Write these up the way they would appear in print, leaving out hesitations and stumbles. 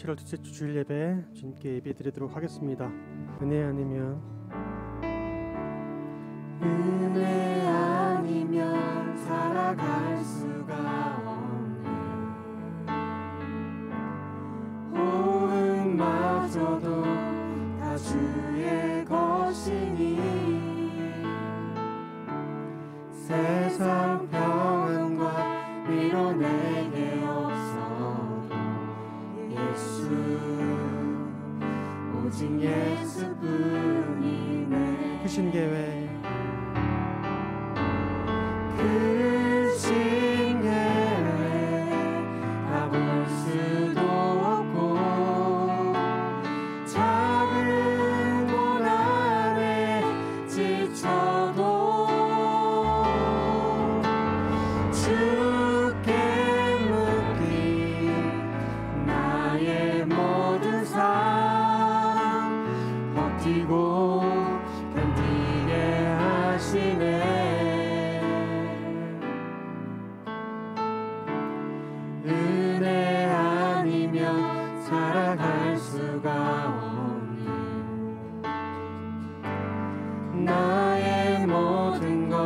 7월 둘째 주 주일 예배 주님께 예배 드리도록 하겠습니다. 은혜 아니면 살아갈 수가 없네. 호흡마저도 다 주의 것이니 세상 평안과 위로 내게 없어도 예수, 오직 예수뿐이네. 크신 계획, 크신 계획 가볼 수도 없고 작은 고난에 지쳐도 주께 묻기 나의 모든 삶 버티고 견디게 하시네. 은혜 아니면 살아갈 수가 없니. 나의 모든 것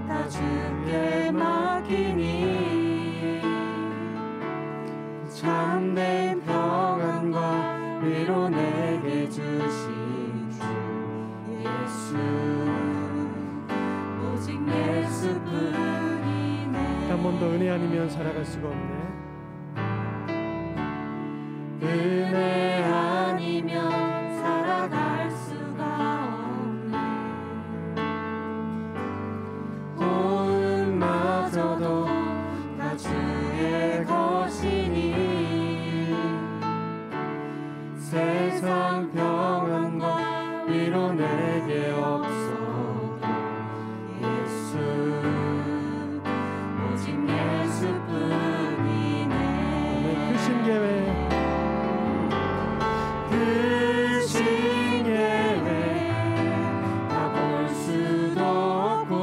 다 주께 맡기니 참된 평안과 위로 내게 주신 주 예수, 오직 예수뿐이네. 한 번 더 은혜 아니면 살아갈 수가 없네. 은혜 아니면 살아갈 수가 없네. 호흡마저도 다 주의 것이니 세상 평안과 위로 내게 없어도 예수, 오직 예수뿐이네. 크신 계획, 크신 계획 가볼 수도 없고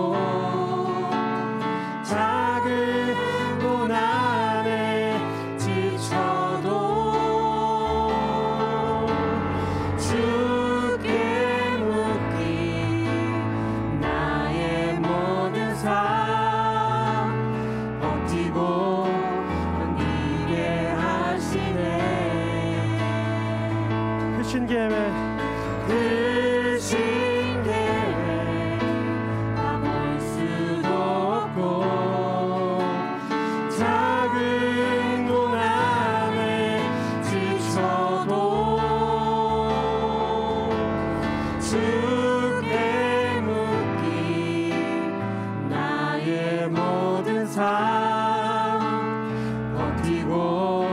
작은 고난에 지쳐도 주께 묻기 나의 모든 삶 버티고 견디게 하시네. 크신 계획, 크신 계획 가볼 수도 없고 작은 고난에 지쳐도 주께 묻기 나의 모든 삶 버티고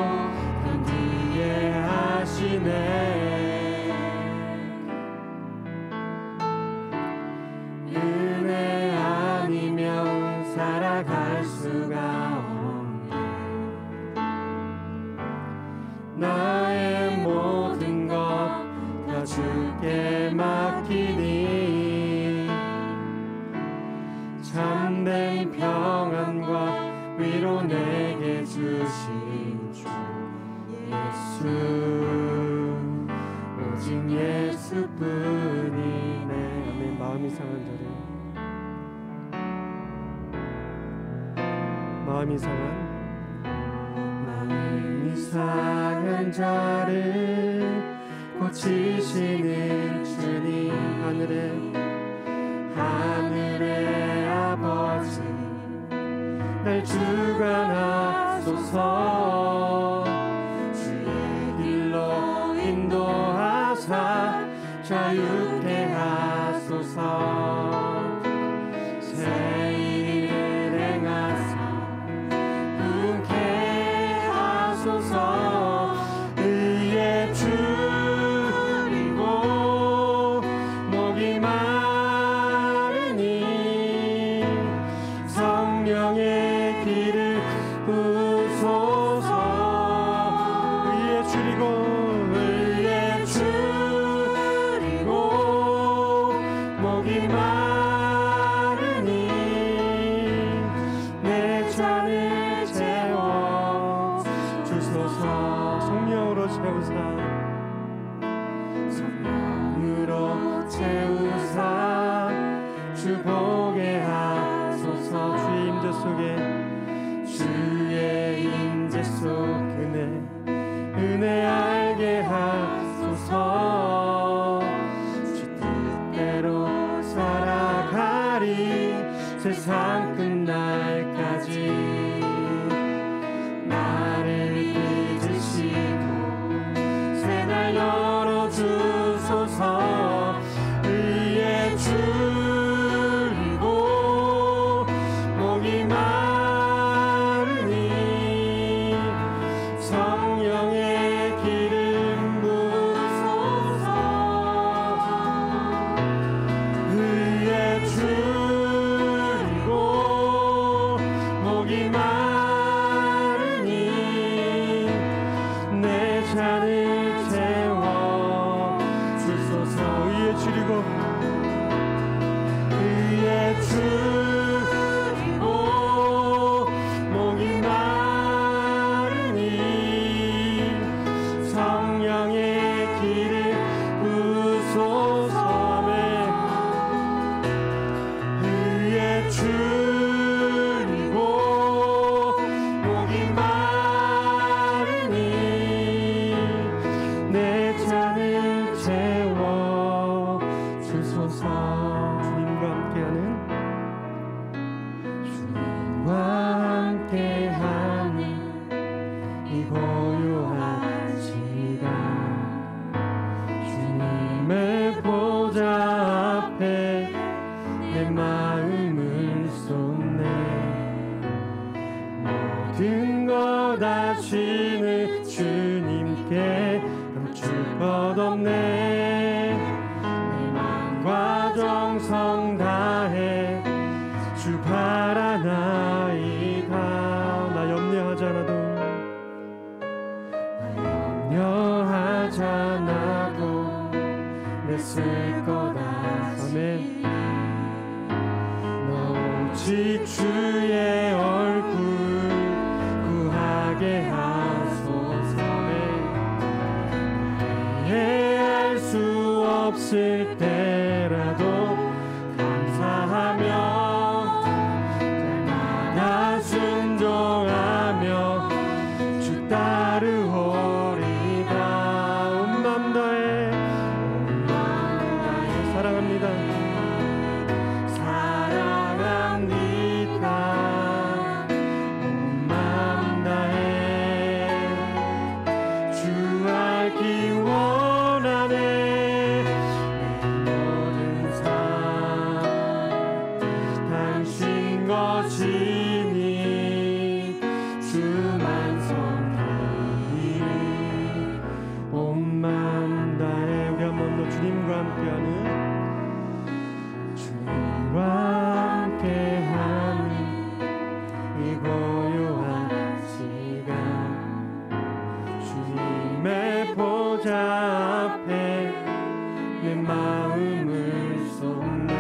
견디게 하시네. 은혜 아니면 살아갈 수가 없네. 나의 모든 것 다 주께 맡기니 참된 평안과 위로 내게 주신 주 예수, 오직 예수뿐이네. 아멘. 마음이 상한 자를, 마음이 상한 자를 고치시는 주님, 하늘의 아버지 날 주관하소서. 주의 길로 인도하사 자유케 하소서. 새 일을 행하사 흔쾌 하소서. 의에 줄이고 목이 마르니 성령의 길을 부소서. 의에 줄이고 목이 마르니 내 잔을 채워 주소서. 성령으로 채워 세상 끝날까지 나를 빚으시고 새날 열어주소서. 의에 줄이고 목이 마르니 성령의 기름 부으소서. 의에 줄이고 목이 마르니 내 잔을 채워 주소서. 의에 줄이고 목이 마르니 성령의 기름 부으소서. 의에 줄이고 목이 마르니 내 잔을 채워 주소서. 주님과 함께하는 이 고요한 시간 주님의 보좌 앞에 내 마음을 쏟네. 모든 것 아시는 주님께 감출 것 없네. 내 마음과 정성 다해 주 바라나이다. 나 염려하지 않아도 내 쓸 거다. 아멘. 너 오직 주의 얼굴 구하게 하소서. 이해할 수 없을 때라도 감사하며 순종하며 주 따르오리다. 온 맘 다해 사랑합니다. 사랑합니다. 온 맘 다해 주 알기 원하네. 내 모든 삶 당신 것이니 주만 섬기리. 온 맘 다해 우리 한 번 더 주님과 함께하는 이 고요한 시간 주님의 보좌 앞에 내 마음을 쏟네.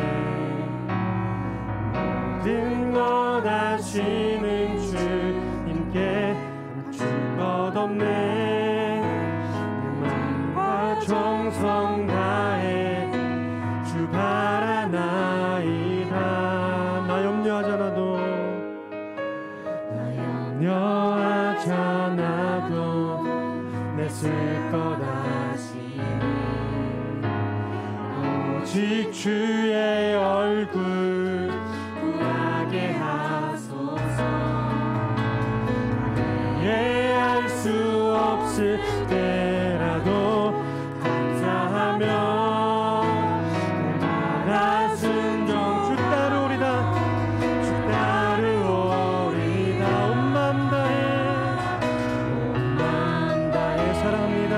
모든 것 아시는 주님께 감출 것 없네. 내 마음과 정성 다해 주 바라나이다. 나 염려하지 않아도 내 쓸 거다 하시니 오직 주의 얼굴 구하게 하소서. 이해할 수 없을 때라도 감사하며 날마다 순종 주 따르오리다. 주 따르오리다. 온 맘 다해 사랑합니다.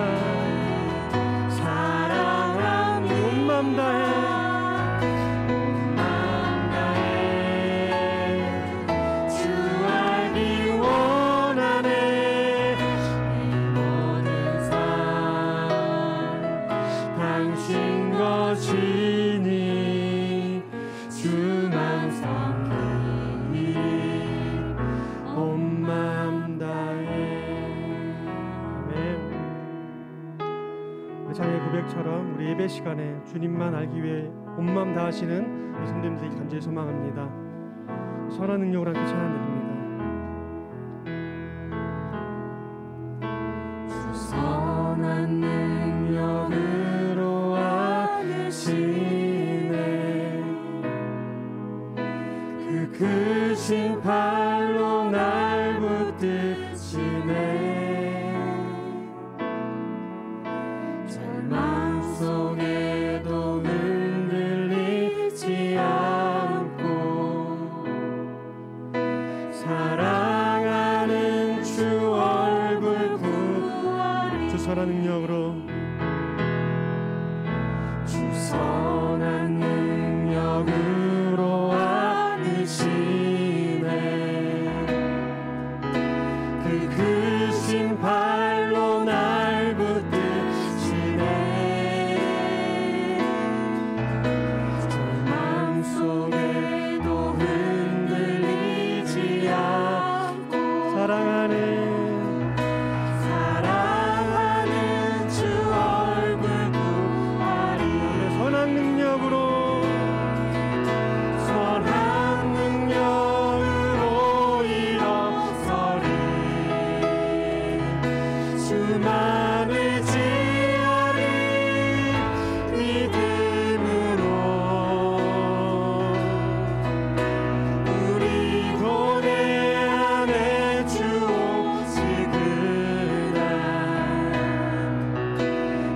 사랑합니다. 온 맘 다해 것이니 주만 섬기니 온 맘 다해. 아멘. 장의 고백처럼 우리 예배 시간에 주님만 알기 위해 온 맘 다하시는 성도님들이 간절히 소망합니다. 선한 능력으로 함께 찬양 드립니다. 주 선한 능력으로 하시네. 그 크신 팔로 날 붙드시네. 절망 속에도 흔들리지 않고 사랑하는 주 얼굴 구하리. 주 선한 능력으로, 주 선한 능력으로 안으시네. 그 크신 팔로 날 붙드시네. 절망 속에도 흔들리지 않고 사랑하는 주 얼굴 구하리. 선한 능력으로 일어서리. 주만을 지어리. 믿음으로 우리 고뇌 안에 주 오실 그날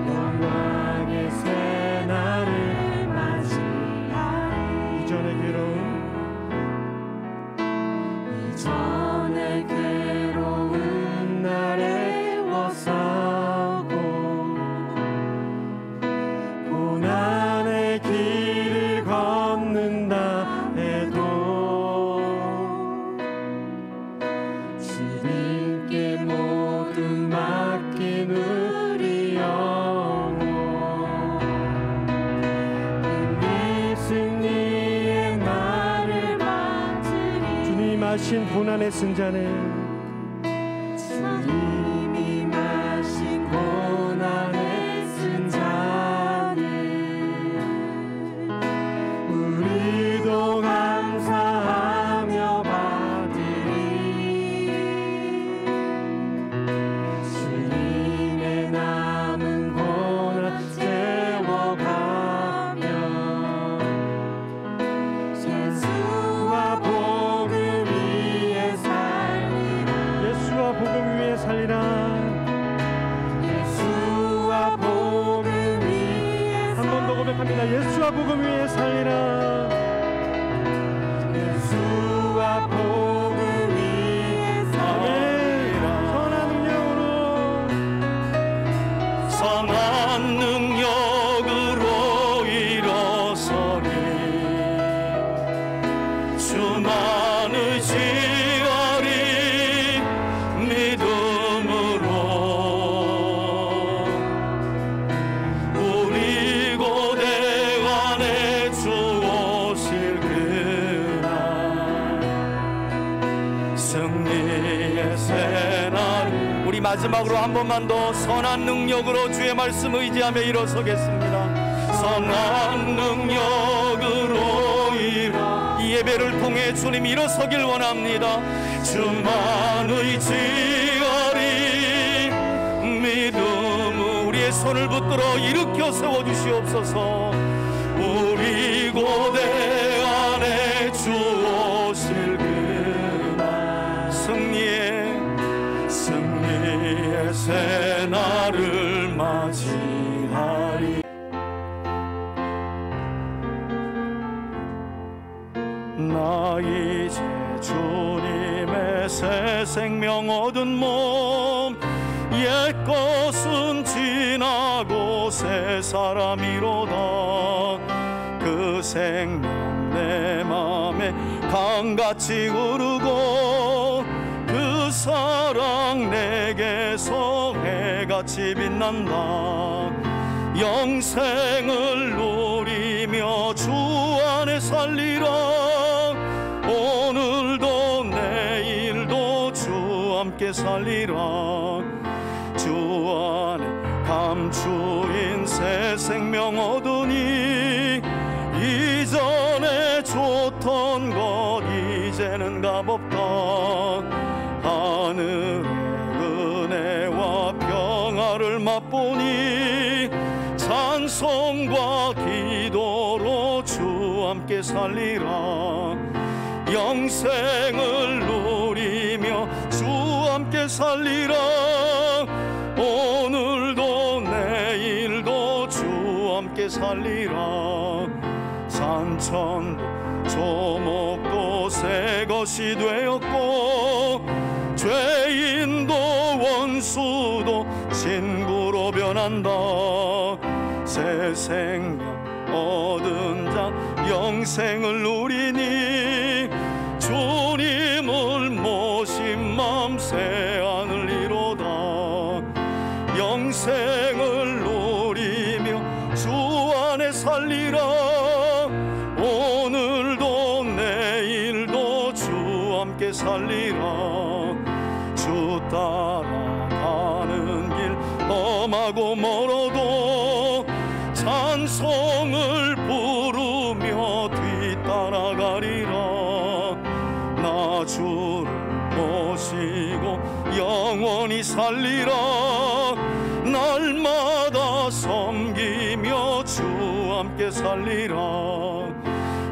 영광의 새날을 맞이하리. 이전의 괴로운 날에 워싸고 고난의 길을 걷는다 해도 주님께 모두 맡긴 우리 영혼 끝내 승리의 날을 맞으리. 주님 마신 고난의 승자는, 주님이 마신 고난의 승자는 우리도 감사하며 받으리. 주님의 남은 고난 채워가며 예수와 복음 위에 살리라. 예수와 복음 위에 살리라. 예수와 복음 위에 한 번 더 고백합니다. 예수와 복음 위에 살리라. 예수와 복음 위에 살리라. 선한 능력으로 일어서리. 주만 의지하리. 믿음으로 우리 고대 안에 주 오실 그날 승리의 새날. 우리 마지막으로 한 번만 더 선한 능력으로 주의 말씀 의지하며 일어서겠습니다. 선한 능력으로 이 예배를 통해 주님 일어서길 원합니다. 주만 의지하리. 믿음 우리의 손을 붙들어 일으켜 세워주시옵소서. 우리 고대 안에 주 오실 그날 승리의 새날을 맞이하리. 나 이제 주님의 새 생명 얻은 몸, 옛 것은 지나고 새 사람이로다. 그 생명 내 맘에 강같이 흐르고 그 사랑 내게서 해같이 빛난다. 영생을 누리며 주 안에 살리라. 오늘도 내일도 주 함께 살리라. 주 안에 감추인 새 생명 얻으니 이전에 좋던 것 이제는 값없다. 하늘의 은혜와 평화를 맛보니 찬송과 기도로 주 함께 살리라. 영생을 누리며 주 함께 살리라. 오늘도 내일도 주 함께 살리라. 산천도 조목도 새 것이 되었고 죄인도 원수도 친구로 변한다. 새 생명 얻은 자 영생을 누리니 주님을 모신 맘 새하늘 이로다. 영생을 누리며 주 안에 살리라. 오늘도 내일도 주 함께 살리라. 주 따라가는 길 험하고 멀어도 찬송을 부르며 뒤따라가리라. 나 주를 모시고 영원히 살리라. 날마다 섬기며 주 함께 살리라.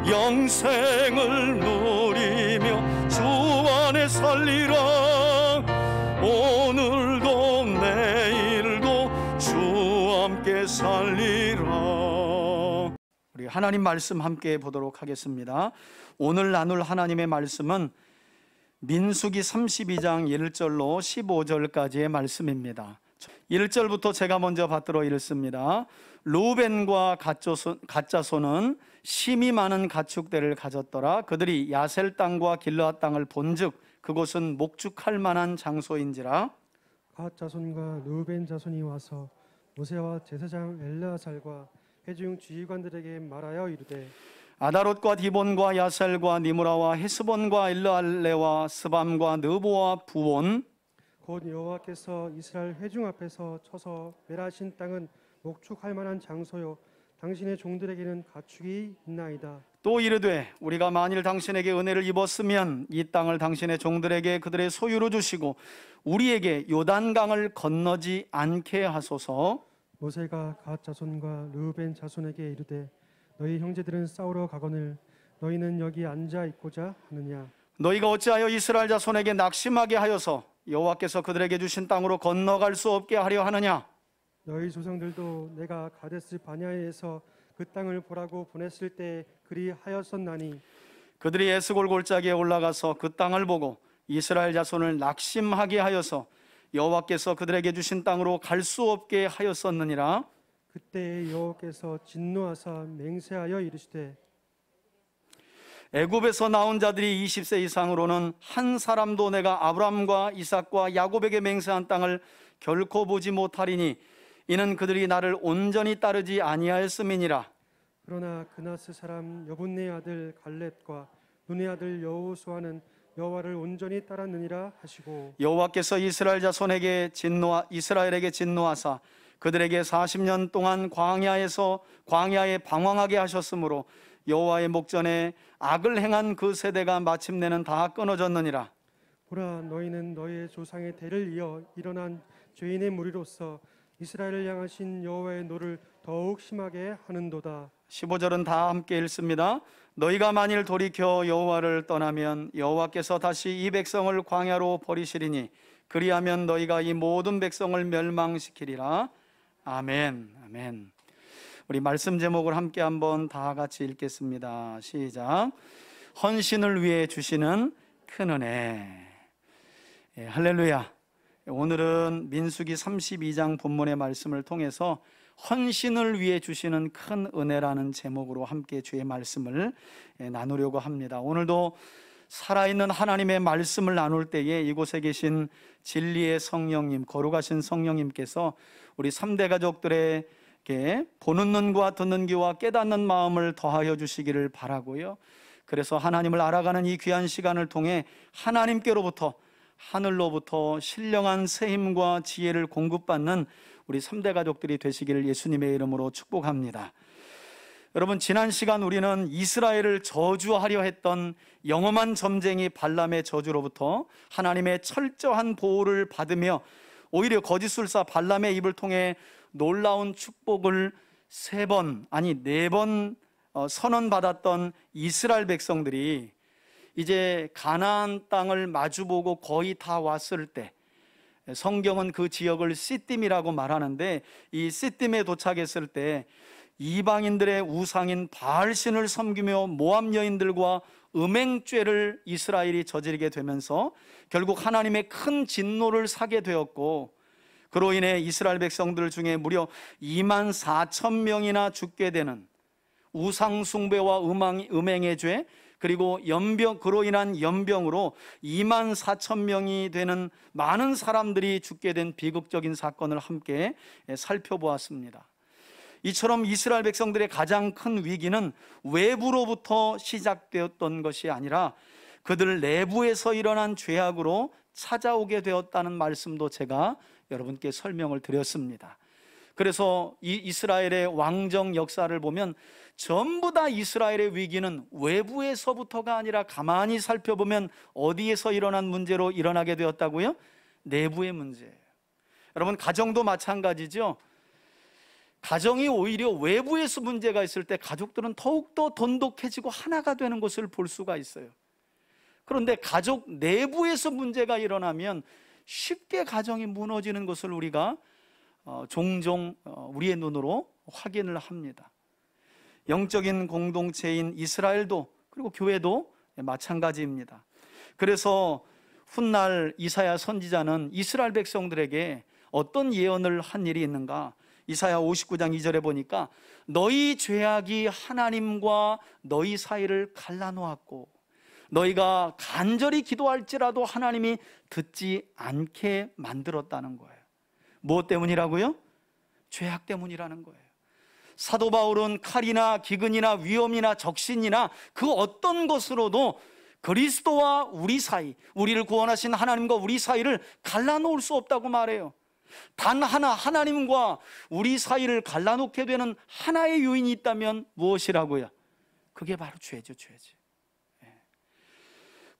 영생을 누리며 주 안에 살리라. 오늘도 내일도 주 함께 살리라. 우리 하나님 말씀 함께 보도록 하겠습니다. 오늘 나눌 하나님의 말씀은 민수기 32장 1절로 15절까지의 말씀입니다. 1절부터 제가 먼저 받들어 읽습니다. 루벤과 갓자손은 심이 많은 가축대를 가졌더라. 그들이 야셀 땅과 길르앗 땅을 본즉 그곳은 목축할 만한 장소인지라. 갓 자손과 루벤 자손이 와서 모세와 제사장 엘르아살과 회중 지휘관들에게 말하여 이르되 아다롯과 디본과 야셀과 니므라와 헤스본과 일르알레와 스밤과 느보와 부온 곧 여호와께서 이스라엘 회중 앞에서 쳐서 멸하신 땅은 목축할 만한 장소요 당신의 종들에게는 가축이 있나이다. 또 이르되 우리가 만일 당신에게 은혜를 입었으면 이 땅을 당신의 종들에게 그들의 소유로 주시고 우리에게 요단강을 건너지 않게 하소서. 모세가 갓 자손과 르우벤 자손에게 이르되 너희 형제들은 싸우러 가거늘 너희는 여기 앉아 있고자 하느냐. 너희가 어찌하여 이스라엘 자손에게 낙심하게 하여서 여호와께서 그들에게 주신 땅으로 건너갈 수 없게 하려 하느냐. 너희 조상들도 내가 가데스 바냐에서 그 땅을 보라고 보냈을 때 그리하였었나니 그들이 에스골 골짜기에 올라가서 그 땅을 보고 이스라엘 자손을 낙심하게 하여서 여호와께서 그들에게 주신 땅으로 갈 수 없게 하였었느니라. 그때 여호와께서 진노하사 맹세하여 이르시되 애굽에서 나온 자들이 20세 이상으로는 한 사람도 내가 아브람과 이삭과 야곱에게 맹세한 땅을 결코 보지 못하리니 이는 그들이 나를 온전히 따르지 아니하였음이니라. 그러나 그나스 사람 여분네 아들 갈렙과 눈의 아들 여호수아는 여호와를 온전히 따랐느니라 하시고 여호와께서 이스라엘에게 진노하사 그들에게 40년 동안 광야에 방황하게 하셨으므로 여호와의 목전에 악을 행한 그 세대가 마침내는 다 끊어졌느니라. 보라 너희는 너희의 조상의 대를 이어 일어난 죄인의 무리로서 이스라엘을 향하신 여호와의 노를 더욱 심하게 하는도다. 15절은 다 함께 읽습니다. 너희가 만일 돌이켜 여호와를 떠나면 여호와께서 다시 이 백성을 광야로 버리시리니 그리하면 너희가 이 모든 백성을 멸망시키리라. 아멘. 아멘. 우리 말씀 제목을 함께 한번 다 같이 읽겠습니다. 시작. 헌신을 위해 주시는 큰 은혜. 할렐루야. 오늘은 민수기 32장 본문의 말씀을 통해서 헌신을 위해 주시는 큰 은혜라는 제목으로 함께 주의 말씀을 나누려고 합니다. 오늘도 살아있는 하나님의 말씀을 나눌 때에 이곳에 계신 진리의 성령님, 거룩하신 성령님께서 우리 3대 가족들에게 보는 눈과 듣는 귀와 깨닫는 마음을 더하여 주시기를 바라고요. 그래서 하나님을 알아가는 이 귀한 시간을 통해 하나님께로부터 하늘로부터 신령한 새 힘과 지혜를 공급받는 우리 3대 가족들이 되시기를 예수님의 이름으로 축복합니다. 여러분, 지난 시간 우리는 이스라엘을 저주하려 했던 영험한 점쟁이 발람의 저주로부터 하나님의 철저한 보호를 받으며 오히려 거짓술사 발람의 입을 통해 놀라운 축복을 4번 선언받았던 이스라엘 백성들이 이제 가나안 땅을 마주보고 거의 다 왔을 때, 성경은 그 지역을 시딤이라고 말하는데, 이 시딤에 도착했을 때 이방인들의 우상인 바알신을 섬기며 모압 여인들과 음행죄를 이스라엘이 저지르게 되면서 결국 하나님의 큰 진노를 사게 되었고, 그로 인해 이스라엘 백성들 중에 무려 2만 4천 명이나 죽게 되는 우상 숭배와 음행의 죄, 그리고 그로 인한 연병으로 2만 4천 명이 되는 많은 사람들이 죽게 된 비극적인 사건을 함께 살펴보았습니다. 이처럼 이스라엘 백성들의 가장 큰 위기는 외부로부터 시작되었던 것이 아니라 그들 내부에서 일어난 죄악으로 찾아오게 되었다는 말씀도 제가 여러분께 설명을 드렸습니다. 그래서 이 이스라엘의 왕정 역사를 보면 전부 다 이스라엘의 위기는 외부에서부터가 아니라 가만히 살펴보면 어디에서 일어난 문제로 일어나게 되었다고요? 내부의 문제예요. 여러분, 가정도 마찬가지죠. 가정이 오히려 외부에서 문제가 있을 때 가족들은 더욱더 돈독해지고 하나가 되는 것을 볼 수가 있어요. 그런데 가족 내부에서 문제가 일어나면 쉽게 가정이 무너지는 것을 우리가 종종 우리의 눈으로 확인을 합니다. 영적인 공동체인 이스라엘도, 그리고 교회도 마찬가지입니다. 그래서 훗날 이사야 선지자는 이스라엘 백성들에게 어떤 예언을 한 일이 있는가? 이사야 59장 2절에 보니까 너희 죄악이 하나님과 너희 사이를 갈라놓았고 너희가 간절히 기도할지라도 하나님이 듣지 않게 만들었다는 거예요. 무엇 때문이라고요? 죄악 때문이라는 거예요. 사도 바울은 칼이나 기근이나 위험이나 적신이나 그 어떤 것으로도 그리스도와 우리 사이, 우리를 구원하신 하나님과 우리 사이를 갈라놓을 수 없다고 말해요. 단 하나, 하나님과 우리 사이를 갈라놓게 되는 하나의 요인이 있다면 무엇이라고요? 그게 바로 죄죠, 죄지.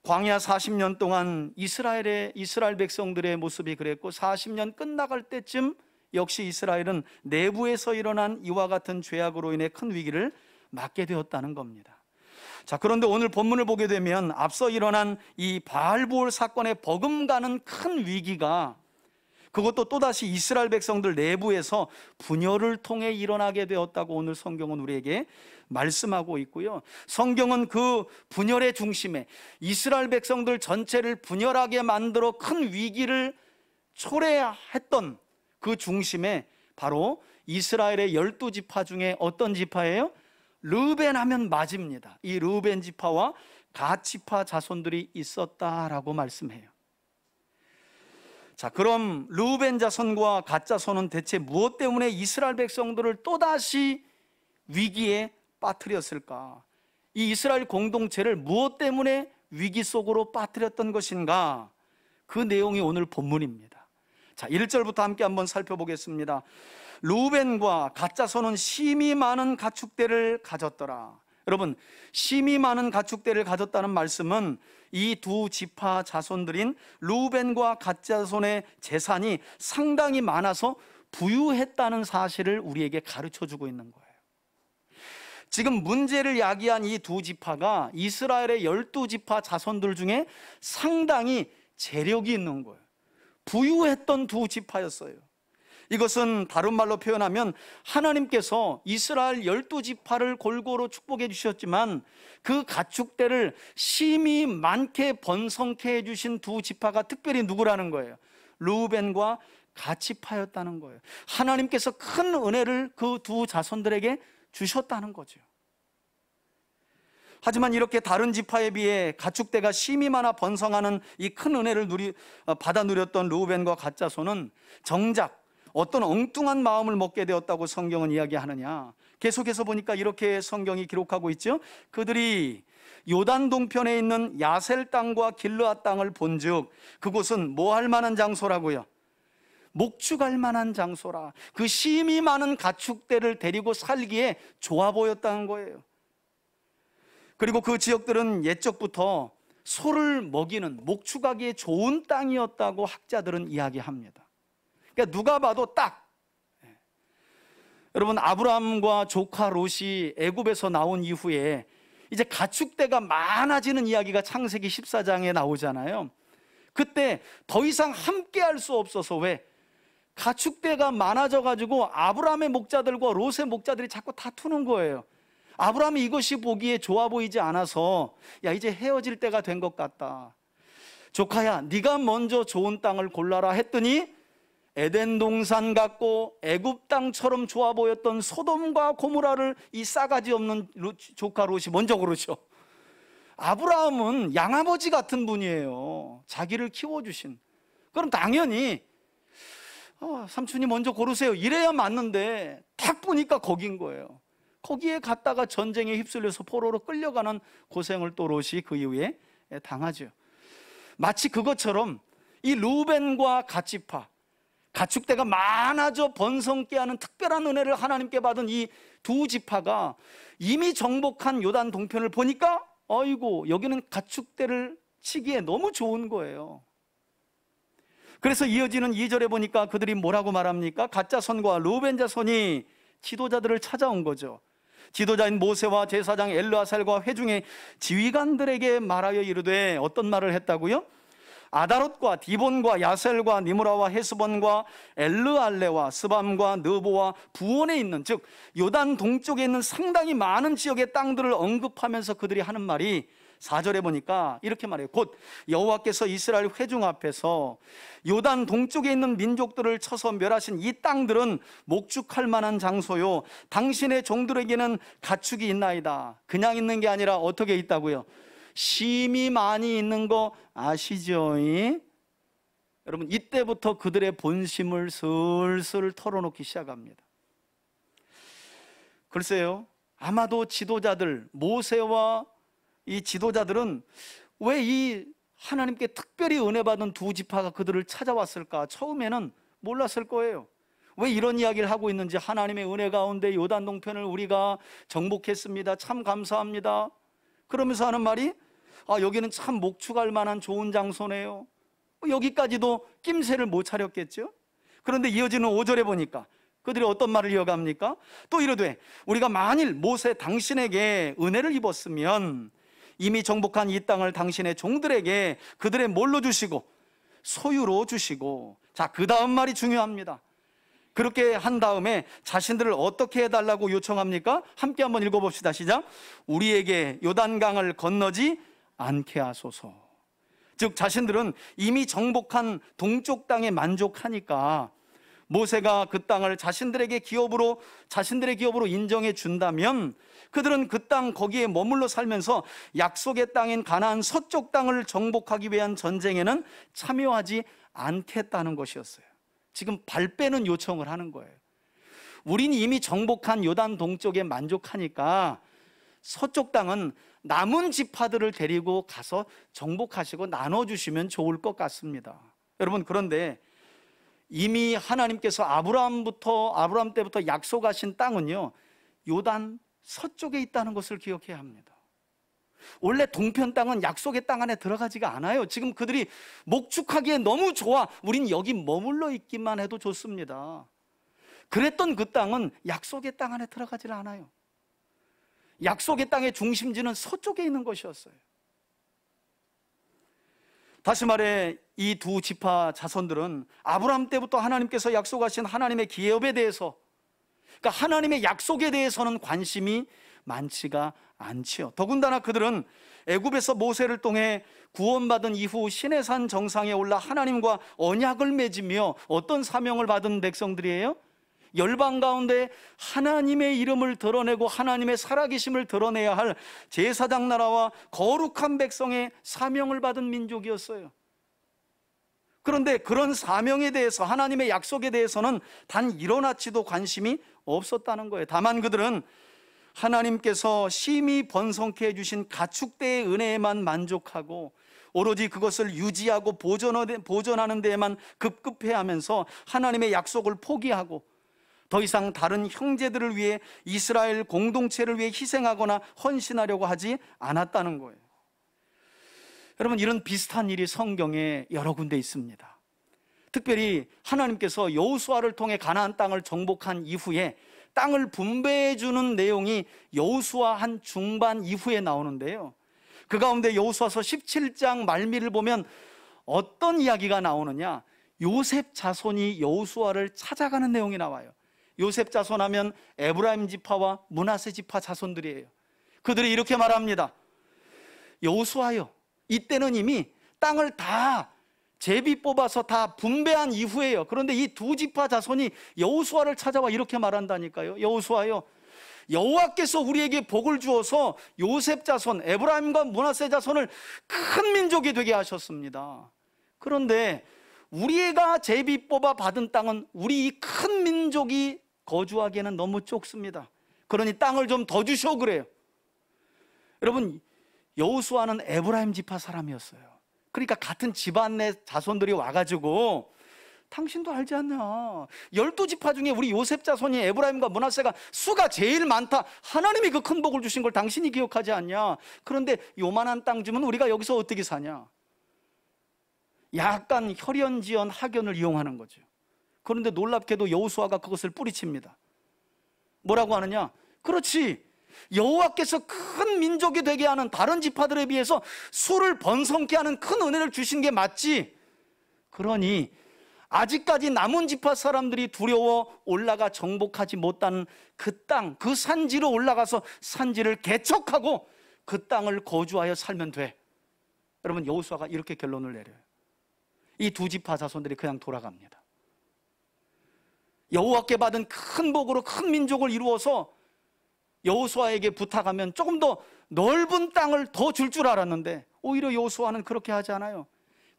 광야 40년 동안 이스라엘 백성들의 모습이 그랬고 40년 끝나갈 때쯤 역시 이스라엘은 내부에서 일어난 이와 같은 죄악으로 인해 큰 위기를 맞게 되었다는 겁니다. 자, 그런데 오늘 본문을 보게 되면 앞서 일어난 이 바알보올 사건에 버금가는 큰 위기가, 그것도 또다시 이스라엘 백성들 내부에서 분열을 통해 일어나게 되었다고 오늘 성경은 우리에게 말씀하고 있고요. 성경은 그 분열의 중심에 이스라엘 백성들 전체를 분열하게 만들어 큰 위기를 초래했던 그 중심에 바로 이스라엘의 12지파 중에 어떤 지파예요? 르우벤 하면 맞습니다. 이 르우벤 지파와 갓 지파 자손들이 있었다라고 말씀해요. 자, 그럼 르우벤 자손과 갓 자손은 대체 무엇 때문에 이스라엘 백성들을 또다시 위기에 빠뜨렸을까? 이 이스라엘 공동체를 무엇 때문에 위기 속으로 빠뜨렸던 것인가? 그 내용이 오늘 본문입니다. 자, 1절부터 함께 한번 살펴보겠습니다. 르우벤과 갓 자손은 심히 많은 가축대를 가졌더라. 여러분, 심히 많은 가축대를 가졌다는 말씀은 이 두 지파 자손들인 르우벤과 갓 자손의 재산이 상당히 많아서 부유했다는 사실을 우리에게 가르쳐주고 있는 거예요. 지금 문제를 야기한 이 두 지파가 이스라엘의 12지파 자손들 중에 상당히 재력이 있는 거예요. 부유했던 두 지파였어요. 이것은 다른 말로 표현하면 하나님께서 이스라엘 12지파를 골고루 축복해 주셨지만 그 가축대를 심히 많게 번성케 해주신 두 지파가 특별히 누구라는 거예요? 르우벤과 갓 지파였다는 거예요. 하나님께서 큰 은혜를 그 두 자손들에게 주셨다는 거죠. 하지만 이렇게 다른 지파에 비해 가축대가 심히 많아 번성하는 이 큰 은혜를 받아 누렸던 르우벤과 갓 자손은 정작 어떤 엉뚱한 마음을 먹게 되었다고 성경은 이야기하느냐? 계속해서 보니까 이렇게 성경이 기록하고 있죠. 그들이 요단 동편에 있는 야셀 땅과 길르앗 땅을 본즉 그곳은 뭐 할 만한 장소라고요? 목축할 만한 장소라. 그 심히 많은 가축대를 데리고 살기에 좋아 보였다는 거예요. 그리고 그 지역들은 옛적부터 소를 먹이는 목축하기에 좋은 땅이었다고 학자들은 이야기합니다. 그러니까 누가 봐도 딱, 여러분, 아브라함과 조카 롯이 애굽에서 나온 이후에 이제 가축대가 많아지는 이야기가 창세기 14장에 나오잖아요. 그때 더 이상 함께 할 수 없어서, 왜? 가축대가 많아져 가지고 아브라함의 목자들과 롯의 목자들이 자꾸 다투는 거예요. 아브라함이 이것이 보기에 좋아 보이지 않아서, 야, 이제 헤어질 때가 된 것 같다. 조카야, 네가 먼저 좋은 땅을 골라라 했더니 에덴 동산 같고 애굽 땅처럼 좋아 보였던 소돔과 고모라를 이 싸가지 없는 조카 롯이 먼저 고르죠. 아브라함은 양아버지 같은 분이에요. 자기를 키워주신. 그럼 당연히 삼촌이 먼저 고르세요 이래야 맞는데, 딱 보니까 거긴 거예요. 거기에 갔다가 전쟁에 휩쓸려서 포로로 끌려가는 고생을 또 롯이 그 이후에 당하죠. 마치 그것처럼 이 루벤과 갓지파, 가축대가 많아져 번성케 하는 특별한 은혜를 하나님께 받은 이 두 지파가 이미 정복한 요단 동편을 보니까 아이고, 여기는 가축대를 치기에 너무 좋은 거예요. 그래서 이어지는 2절에 보니까 그들이 뭐라고 말합니까? 갓자손과 루벤 자손이 지도자들을 찾아온 거죠. 지도자인 모세와 제사장 엘르아살과 회중의 지휘관들에게 말하여 이르되, 어떤 말을 했다고요? 아다롯과 디본과 야셀과 니므라와 헤스본과 엘르알레와 스밤과 느보와 부온에 있는, 즉 요단 동쪽에 있는 상당히 많은 지역의 땅들을 언급하면서 그들이 하는 말이 4절에 보니까 이렇게 말해요. 곧 여호와께서 이스라엘 회중 앞에서 요단 동쪽에 있는 민족들을 쳐서 멸하신 이 땅들은 목축할 만한 장소요, 당신의 종들에게는 가축이 있나이다. 그냥 있는 게 아니라 어떻게 있다고요? 심이 많이 있는 거 아시죠? 여러분, 이때부터 그들의 본심을 슬슬 털어놓기 시작합니다. 글쎄요, 아마도 지도자들, 모세와 이 지도자들은 왜 이 하나님께 특별히 은혜 받은 두 지파가 그들을 찾아왔을까? 처음에는 몰랐을 거예요. 왜 이런 이야기를 하고 있는지. 하나님의 은혜 가운데 요단 동편을 우리가 정복했습니다. 참 감사합니다. 그러면서 하는 말이, 여기는 참 목축할 만한 좋은 장소네요. 여기까지도 낌새를 못 차렸겠죠. 그런데 이어지는 5절에 보니까 그들이 어떤 말을 이어갑니까? 또 이르되, 우리가 만일 모세 당신에게 은혜를 입었으면 이미 정복한 이 땅을 당신의 종들에게 그들의 뭘로 주시고 소유로 주시고. 자, 그 다음 말이 중요합니다. 그렇게 한 다음에 자신들을 어떻게 해달라고 요청합니까? 함께 한번 읽어봅시다. 시작. 우리에게 요단강을 건너지 않게 하소서. 즉 자신들은 이미 정복한 동쪽 땅에 만족하니까 모세가 그 땅을 자신들의 기업으로 인정해 준다면 그들은 그 땅 거기에 머물러 살면서 약속의 땅인 가나안 서쪽 땅을 정복하기 위한 전쟁에는 참여하지 않겠다는 것이었어요. 지금 발 빼는 요청을 하는 거예요. 우린 이미 정복한 요단 동쪽에 만족하니까 서쪽 땅은 남은 지파들을 데리고 가서 정복하시고 나눠주시면 좋을 것 같습니다. 여러분, 그런데 이미 하나님께서 아브라함 때부터 약속하신 땅은요, 요단 서쪽에 있다는 것을 기억해야 합니다. 원래 동편 땅은 약속의 땅 안에 들어가지가 않아요. 지금 그들이 목축하기에 너무 좋아, 우린 여기 머물러 있기만 해도 좋습니다. 그랬던 그 땅은 약속의 땅 안에 들어가질 않아요. 약속의 땅의 중심지는 서쪽에 있는 것이었어요. 다시 말해, 이 두 지파 자손들은 아브라함 때부터 하나님께서 약속하신 하나님의 기업에 대해서, 그러니까 하나님의 약속에 대해서는 관심이 많지가 않지요. 더군다나 그들은 애굽에서 모세를 통해 구원받은 이후 시내산 정상에 올라 하나님과 언약을 맺으며 어떤 사명을 받은 백성들이에요? 열방 가운데 하나님의 이름을 드러내고 하나님의 살아계심을 드러내야 할 제사장 나라와 거룩한 백성의 사명을 받은 민족이었어요. 그런데 그런 사명에 대해서, 하나님의 약속에 대해서는 단 일어나치도 관심이 없었다는 거예요. 다만 그들은 하나님께서 심히 번성케 해주신 가축대의 은혜에만 만족하고 오로지 그것을 유지하고 보존하는 데에만 급급해하면서 하나님의 약속을 포기하고 더 이상 다른 형제들을 위해, 이스라엘 공동체를 위해 희생하거나 헌신하려고 하지 않았다는 거예요. 여러분, 이런 비슷한 일이 성경에 여러 군데 있습니다. 특별히 하나님께서 여호수아를 통해 가나안 땅을 정복한 이후에 땅을 분배해 주는 내용이 여호수아 한 중반 이후에 나오는데요, 그 가운데 여호수아서 17장 말미를 보면 어떤 이야기가 나오느냐, 요셉 자손이 여호수아를 찾아가는 내용이 나와요. 요셉 자손 하면 에브라임 지파와 므낫세 지파 자손들이에요. 그들이 이렇게 말합니다. 여호수아여, 이때는 이미 땅을 다 제비 뽑아서 다 분배한 이후에요. 그런데 이 두 지파 자손이 여호수아를 찾아와 이렇게 말한다니까요. 여호수아여, 여호와께서 우리에게 복을 주어서 요셉 자손, 에브라임과 므낫세 자손을 큰 민족이 되게 하셨습니다. 그런데 우리가 제비 뽑아 받은 땅은 우리 이 큰 민족이 거주하기에는 너무 좁습니다. 그러니 땅을 좀 더 주시오 그래요. 여러분, 여호수아는 에브라임 지파 사람이었어요. 그러니까 같은 집안 내 자손들이 와가지고 당신도 알지 않냐, 12지파 중에 우리 요셉 자손이 에브라임과 므낫세가 수가 제일 많다, 하나님이 그 큰 복을 주신 걸 당신이 기억하지 않냐, 그런데 요만한 땅 주면 우리가 여기서 어떻게 사냐, 약간 혈연지연 학연을 이용하는 거죠. 그런데 놀랍게도 여호수아가 그것을 뿌리칩니다. 뭐라고 하느냐, 그렇지, 여호와께서 큰 민족이 되게 하는 다른 지파들에 비해서 수를 번성케 하는 큰 은혜를 주신 게 맞지. 그러니 아직까지 남은 지파 사람들이 두려워 올라가 정복하지 못한 그 땅, 그 산지로 올라가서 산지를 개척하고 그 땅을 거주하여 살면 돼. 여러분, 여호수아가 이렇게 결론을 내려요. 이 두 지파 자손들이 그냥 돌아갑니다. 여호와께 받은 큰 복으로 큰 민족을 이루어서 여호수아에게 부탁하면 조금 더 넓은 땅을 더 줄 줄 알았는데 오히려 여호수아는 그렇게 하지 않아요.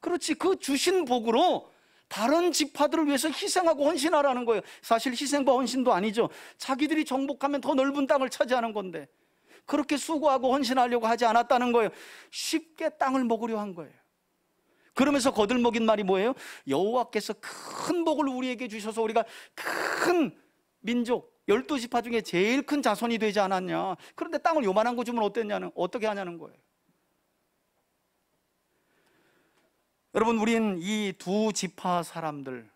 그렇지, 그 주신 복으로 다른 지파들을 위해서 희생하고 헌신하라는 거예요. 사실 희생과 헌신도 아니죠. 자기들이 정복하면 더 넓은 땅을 차지하는 건데 그렇게 수고하고 헌신하려고 하지 않았다는 거예요. 쉽게 땅을 먹으려 한 거예요. 그러면서 거들먹인 말이 뭐예요? 여호와께서 큰 복을 우리에게 주셔서 우리가 큰 민족, 12지파 중에 제일 큰 자손이 되지 않았냐. 그런데 땅을 요만한 거 주면 어떻게 하냐는 거예요. 여러분, 우린 이 두 지파 사람들,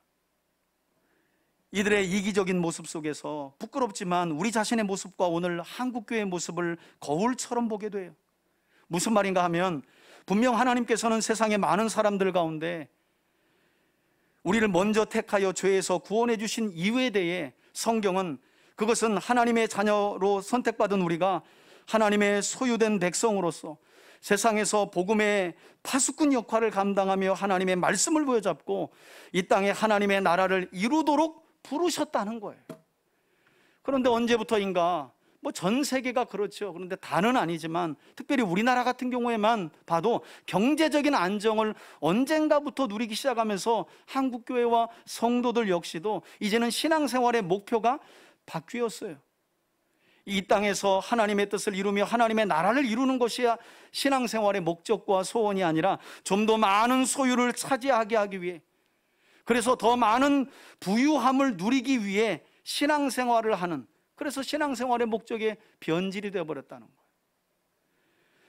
이들의 이기적인 모습 속에서 부끄럽지만 우리 자신의 모습과 오늘 한국교회의 모습을 거울처럼 보게 돼요. 무슨 말인가 하면, 분명 하나님께서는 세상의 많은 사람들 가운데 우리를 먼저 택하여 죄에서 구원해 주신 이유에 대해 성경은 그것은 하나님의 자녀로 선택받은 우리가 하나님의 소유된 백성으로서 세상에서 복음의 파수꾼 역할을 감당하며 하나님의 말씀을 보여잡고 이 땅에 하나님의 나라를 이루도록 부르셨다는 거예요. 그런데 언제부터인가, 전 세계가 그렇죠. 그런데 다는 아니지만 특별히 우리나라 같은 경우에만 봐도 경제적인 안정을 언젠가부터 누리기 시작하면서 한국교회와 성도들 역시도 이제는 신앙생활의 목표가 바뀌었어요. 이 땅에서 하나님의 뜻을 이루며 하나님의 나라를 이루는 것이야 신앙생활의 목적과 소원이 아니라 좀 더 많은 소유를 차지하게 하기 위해, 그래서 더 많은 부유함을 누리기 위해 신앙생활을 하는, 그래서 신앙생활의 목적에 변질이 되어버렸다는 거예요.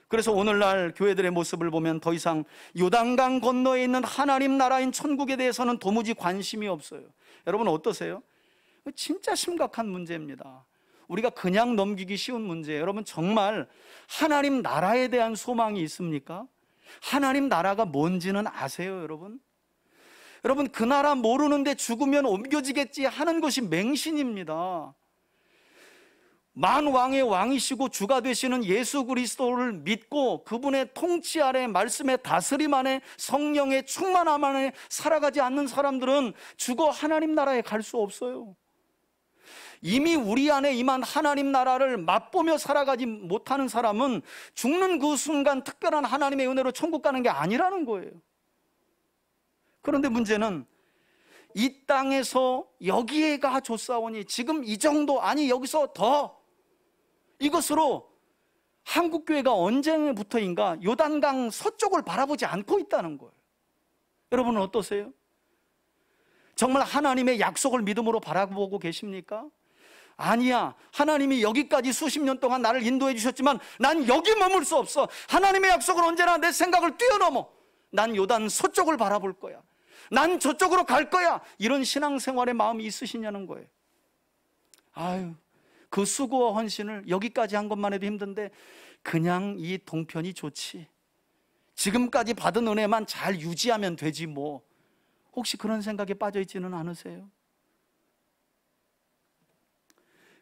그래서 오늘날 교회들의 모습을 보면 더 이상 요단강 건너에 있는 하나님 나라인 천국에 대해서는 도무지 관심이 없어요. 여러분 어떠세요? 진짜 심각한 문제입니다. 우리가 그냥 넘기기 쉬운 문제예요. 여러분, 정말 하나님 나라에 대한 소망이 있습니까? 하나님 나라가 뭔지는 아세요, 여러분? 여러분, 그 나라 모르는데 죽으면 옮겨지겠지 하는 것이 맹신입니다. 만왕의 왕이시고 주가 되시는 예수 그리스도를 믿고 그분의 통치 아래, 말씀의 다스림 안에, 성령의 충만함 안에 살아가지 않는 사람들은 죽어 하나님 나라에 갈 수 없어요. 이미 우리 안에 임한 하나님 나라를 맛보며 살아가지 못하는 사람은 죽는 그 순간 특별한 하나님의 은혜로 천국 가는 게 아니라는 거예요. 그런데 문제는 이 땅에서 여기에가 좋사오니 지금 이 정도, 아니 여기서 더, 이것으로 한국교회가 언제부터인가 요단강 서쪽을 바라보지 않고 있다는 거예요. 여러분은 어떠세요? 정말 하나님의 약속을 믿음으로 바라보고 계십니까? 아니야, 하나님이 여기까지 수십 년 동안 나를 인도해 주셨지만 난 여기 머물 수 없어. 하나님의 약속은 언제나 내 생각을 뛰어넘어. 난 요단 서쪽을 바라볼 거야. 난 저쪽으로 갈 거야. 이런 신앙생활의 마음이 있으시냐는 거예요. 아유, 그 수고와 헌신을 여기까지 한 것만 해도 힘든데 그냥 이 동편이 좋지, 지금까지 받은 은혜만 잘 유지하면 되지 뭐, 혹시 그런 생각에 빠져 있지는 않으세요?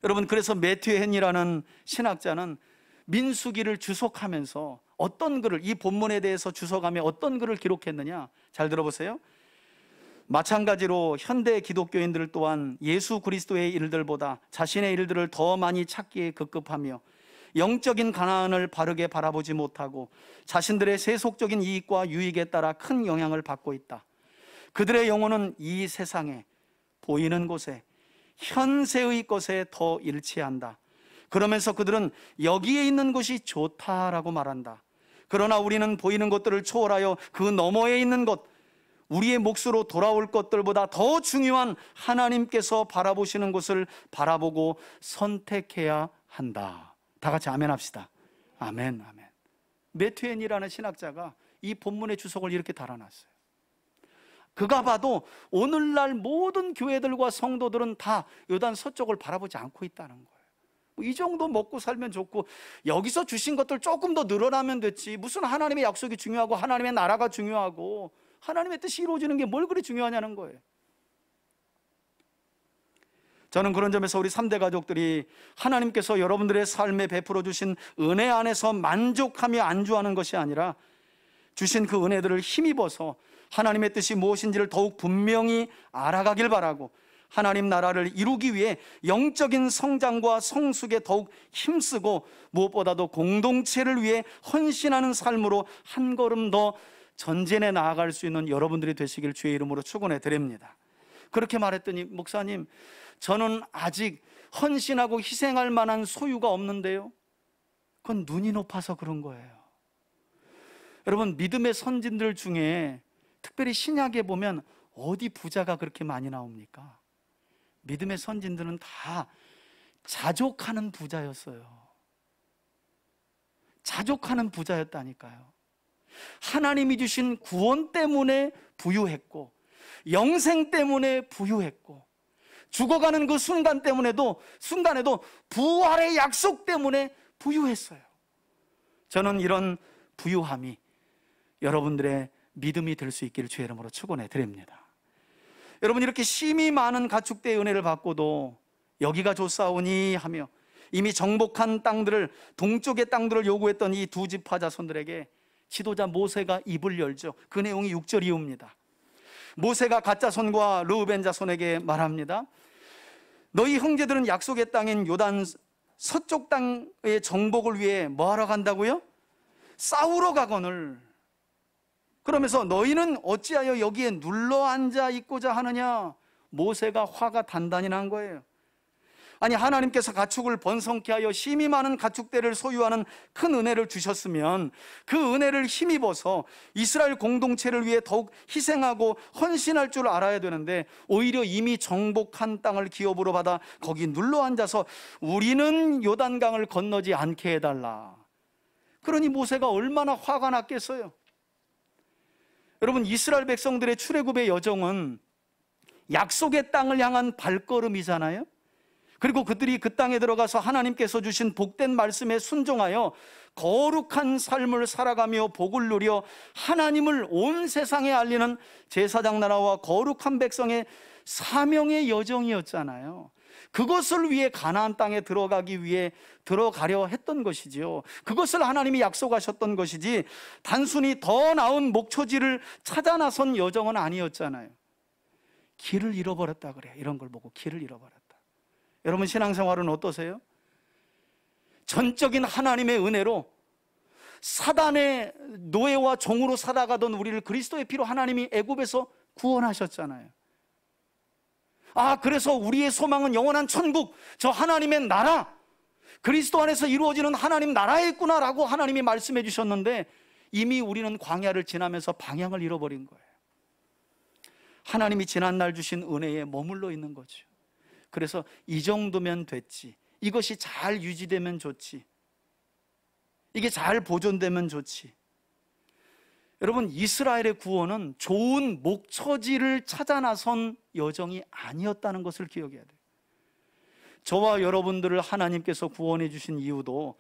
여러분, 그래서 매튜 헨이라는 신학자는 민수기를 주석하면서 어떤 글을, 이 본문에 대해서 주석하며 어떤 글을 기록했느냐, 잘 들어보세요. 마찬가지로 현대 기독교인들 또한 예수 그리스도의 일들보다 자신의 일들을 더 많이 찾기에 급급하며 영적인 가난을 바르게 바라보지 못하고 자신들의 세속적인 이익과 유익에 따라 큰 영향을 받고 있다. 그들의 영혼은 이 세상에 보이는 곳에, 현세의 것에 더 일치한다. 그러면서 그들은 여기에 있는 것이 좋다라고 말한다. 그러나 우리는 보이는 것들을 초월하여 그 너머에 있는 것, 우리의 몫으로 돌아올 것들보다 더 중요한 하나님께서 바라보시는 것을 바라보고 선택해야 한다. 다 같이 아멘 합시다. 아멘, 아멘. 매튜 헨이라는 신학자가 이 본문의 주석을 이렇게 달아놨어요. 그가 봐도 오늘날 모든 교회들과 성도들은 다 요단 서쪽을 바라보지 않고 있다는 거예요. 이 정도 먹고 살면 좋고 여기서 주신 것들 조금 더 늘어나면 됐지, 무슨 하나님의 약속이 중요하고 하나님의 나라가 중요하고 하나님의 뜻이 이루어지는 게 뭘 그리 중요하냐는 거예요. 저는 그런 점에서 우리 3대 가족들이 하나님께서 여러분들의 삶에 베풀어 주신 은혜 안에서 만족하며 안주하는 것이 아니라 주신 그 은혜들을 힘입어서 하나님의 뜻이 무엇인지를 더욱 분명히 알아가길 바라고, 하나님 나라를 이루기 위해 영적인 성장과 성숙에 더욱 힘쓰고 무엇보다도 공동체를 위해 헌신하는 삶으로 한 걸음 더 전진해 나아갈 수 있는 여러분들이 되시길 주의 이름으로 축원해 드립니다. 그렇게 말했더니, 목사님, 저는 아직 헌신하고 희생할 만한 소유가 없는데요. 그건 눈이 높아서 그런 거예요. 여러분, 믿음의 선진들 중에 특별히 신약에 보면 어디 부자가 그렇게 많이 나옵니까? 믿음의 선진들은 다 자족하는 부자였어요. 자족하는 부자였다니까요. 하나님이 주신 구원 때문에 부유했고, 영생 때문에 부유했고, 죽어가는 그 순간에도 부활의 약속 때문에 부유했어요. 저는 이런 부유함이 여러분들의 믿음이 될 수 있기를 주의 이름으로 축원해 드립니다. 여러분, 이렇게 심히 많은 가축대의 은혜를 받고도 여기가 좋사오니 하며 이미 정복한 땅들을, 동쪽의 땅들을 요구했던 이 두 지파 자손들에게 지도자 모세가 입을 열죠. 그 내용이 6절 이후입니다. 모세가 갓 자손과 르우벤 자손에게 말합니다. 너희 형제들은 약속의 땅인 요단 서쪽 땅의 정복을 위해 뭐하러 간다고요? 싸우러 가거늘. 그러면서 너희는 어찌하여 여기에 눌러앉아 있고자 하느냐? 모세가 화가 단단히 난 거예요. 아니, 하나님께서 가축을 번성케 하여 심히 많은 가축대를 소유하는 큰 은혜를 주셨으면 그 은혜를 힘입어서 이스라엘 공동체를 위해 더욱 희생하고 헌신할 줄 알아야 되는데, 오히려 이미 정복한 땅을 기업으로 받아 거기 눌러앉아서 우리는 요단강을 건너지 않게 해달라. 그러니 모세가 얼마나 화가 났겠어요. 여러분, 이스라엘 백성들의 출애굽의 여정은 약속의 땅을 향한 발걸음이잖아요. 그리고 그들이 그 땅에 들어가서 하나님께서 주신 복된 말씀에 순종하여 거룩한 삶을 살아가며 복을 누려 하나님을 온 세상에 알리는 제사장 나라와 거룩한 백성의 사명의 여정이었잖아요. 그것을 위해 가나안 땅에 들어가기 위해 들어가려 했던 것이지요. 그것을 하나님이 약속하셨던 것이지 단순히 더 나은 목초지를 찾아 나선 여정은 아니었잖아요. 길을 잃어버렸다 그래요. 이런 걸 보고 길을 잃어버렸다. 여러분, 신앙생활은 어떠세요? 전적인 하나님의 은혜로 사단의 노예와 종으로 살아가던 우리를 그리스도의 피로 하나님이 애굽에서 구원하셨잖아요. 그래서 우리의 소망은 영원한 천국, 저 하나님의 나라, 그리스도 안에서 이루어지는 하나님 나라에 있구나라고 하나님이 말씀해 주셨는데, 이미 우리는 광야를 지나면서 방향을 잃어버린 거예요. 하나님이 지난날 주신 은혜에 머물러 있는 거죠. 그래서 이 정도면 됐지, 이것이 잘 유지되면 좋지, 이게 잘 보존되면 좋지. 여러분, 이스라엘의 구원은 좋은 목처지를 찾아 나선 여정이 아니었다는 것을 기억해야 돼요. 저와 여러분들을 하나님께서 구원해 주신 이유도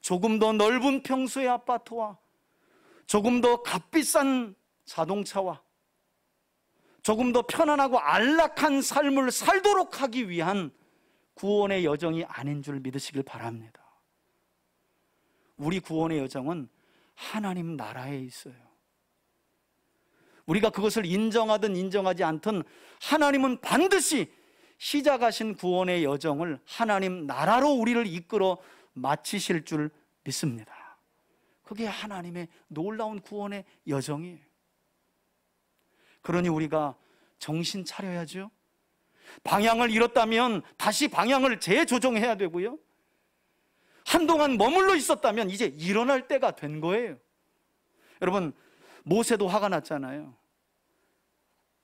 조금 더 넓은 평수의 아파트와 조금 더 값비싼 자동차와 조금 더 편안하고 안락한 삶을 살도록 하기 위한 구원의 여정이 아닌 줄 믿으시길 바랍니다. 우리 구원의 여정은 하나님 나라에 있어요. 우리가 그것을 인정하든 인정하지 않든 하나님은 반드시 시작하신 구원의 여정을 하나님 나라로 우리를 이끌어 마치실 줄 믿습니다. 그게 하나님의 놀라운 구원의 여정이에요. 그러니 우리가 정신 차려야죠. 방향을 잃었다면 다시 방향을 재조정해야 되고요. 한동안 머물러 있었다면 이제 일어날 때가 된 거예요. 여러분, 모세도 화가 났잖아요.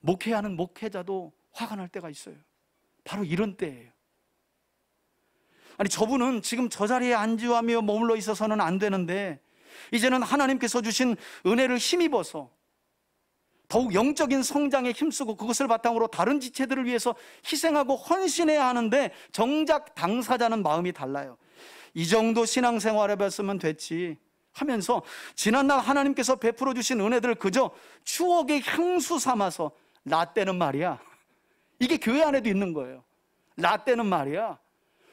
목회하는 목회자도 화가 날 때가 있어요. 바로 이런 때예요. 아니, 저분은 지금 저 자리에 안주하며 머물러 있어서는 안 되는데 이제는 하나님께서 주신 은혜를 힘입어서 더욱 영적인 성장에 힘쓰고 그것을 바탕으로 다른 지체들을 위해서 희생하고 헌신해야 하는데 정작 당사자는 마음이 달라요. 이 정도 신앙생활을 했으면 됐지 하면서 지난날 하나님께서 베풀어 주신 은혜들을 그저 추억의 향수 삼아서 라떼는 말이야, 이게 교회 안에도 있는 거예요. 라떼는 말이야,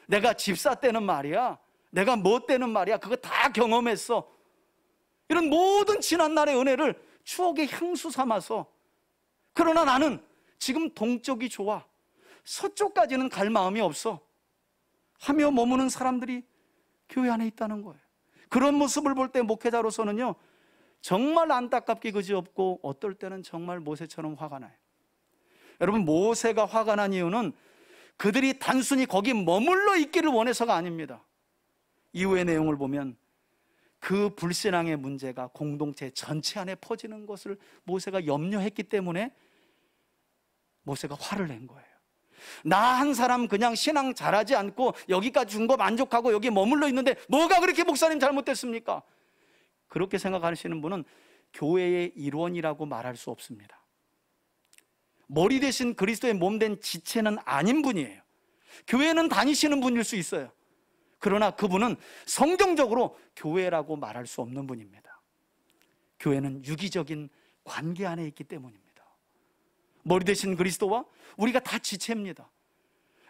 내가 집사 때는 말이야, 내가 뭐 때는 말이야, 그거 다 경험했어. 이런 모든 지난날의 은혜를 추억의 향수 삼아서, 그러나 나는 지금 동쪽이 좋아, 서쪽까지는 갈 마음이 없어 하며 머무는 사람들이 교회 안에 있다는 거예요. 그런 모습을 볼 때 목회자로서는요, 정말 안타깝게 그지없고 어떨 때는 정말 모세처럼 화가 나요. 여러분, 모세가 화가 난 이유는 그들이 단순히 거기 머물러 있기를 원해서가 아닙니다. 이후의 내용을 보면 그 불신앙의 문제가 공동체 전체 안에 퍼지는 것을 모세가 염려했기 때문에 모세가 화를 낸 거예요. 나 한 사람 그냥 신앙 잘하지 않고 여기까지 준 거 만족하고 여기 머물러 있는데 뭐가 그렇게 목사님 잘못됐습니까? 그렇게 생각하시는 분은 교회의 일원이라고 말할 수 없습니다. 머리 대신 그리스도의 몸된 지체는 아닌 분이에요. 교회는 다니시는 분일 수 있어요. 그러나 그분은 성경적으로 교회라고 말할 수 없는 분입니다. 교회는 유기적인 관계 안에 있기 때문입니다. 머리 대신 그리스도와 우리가 다 지체입니다.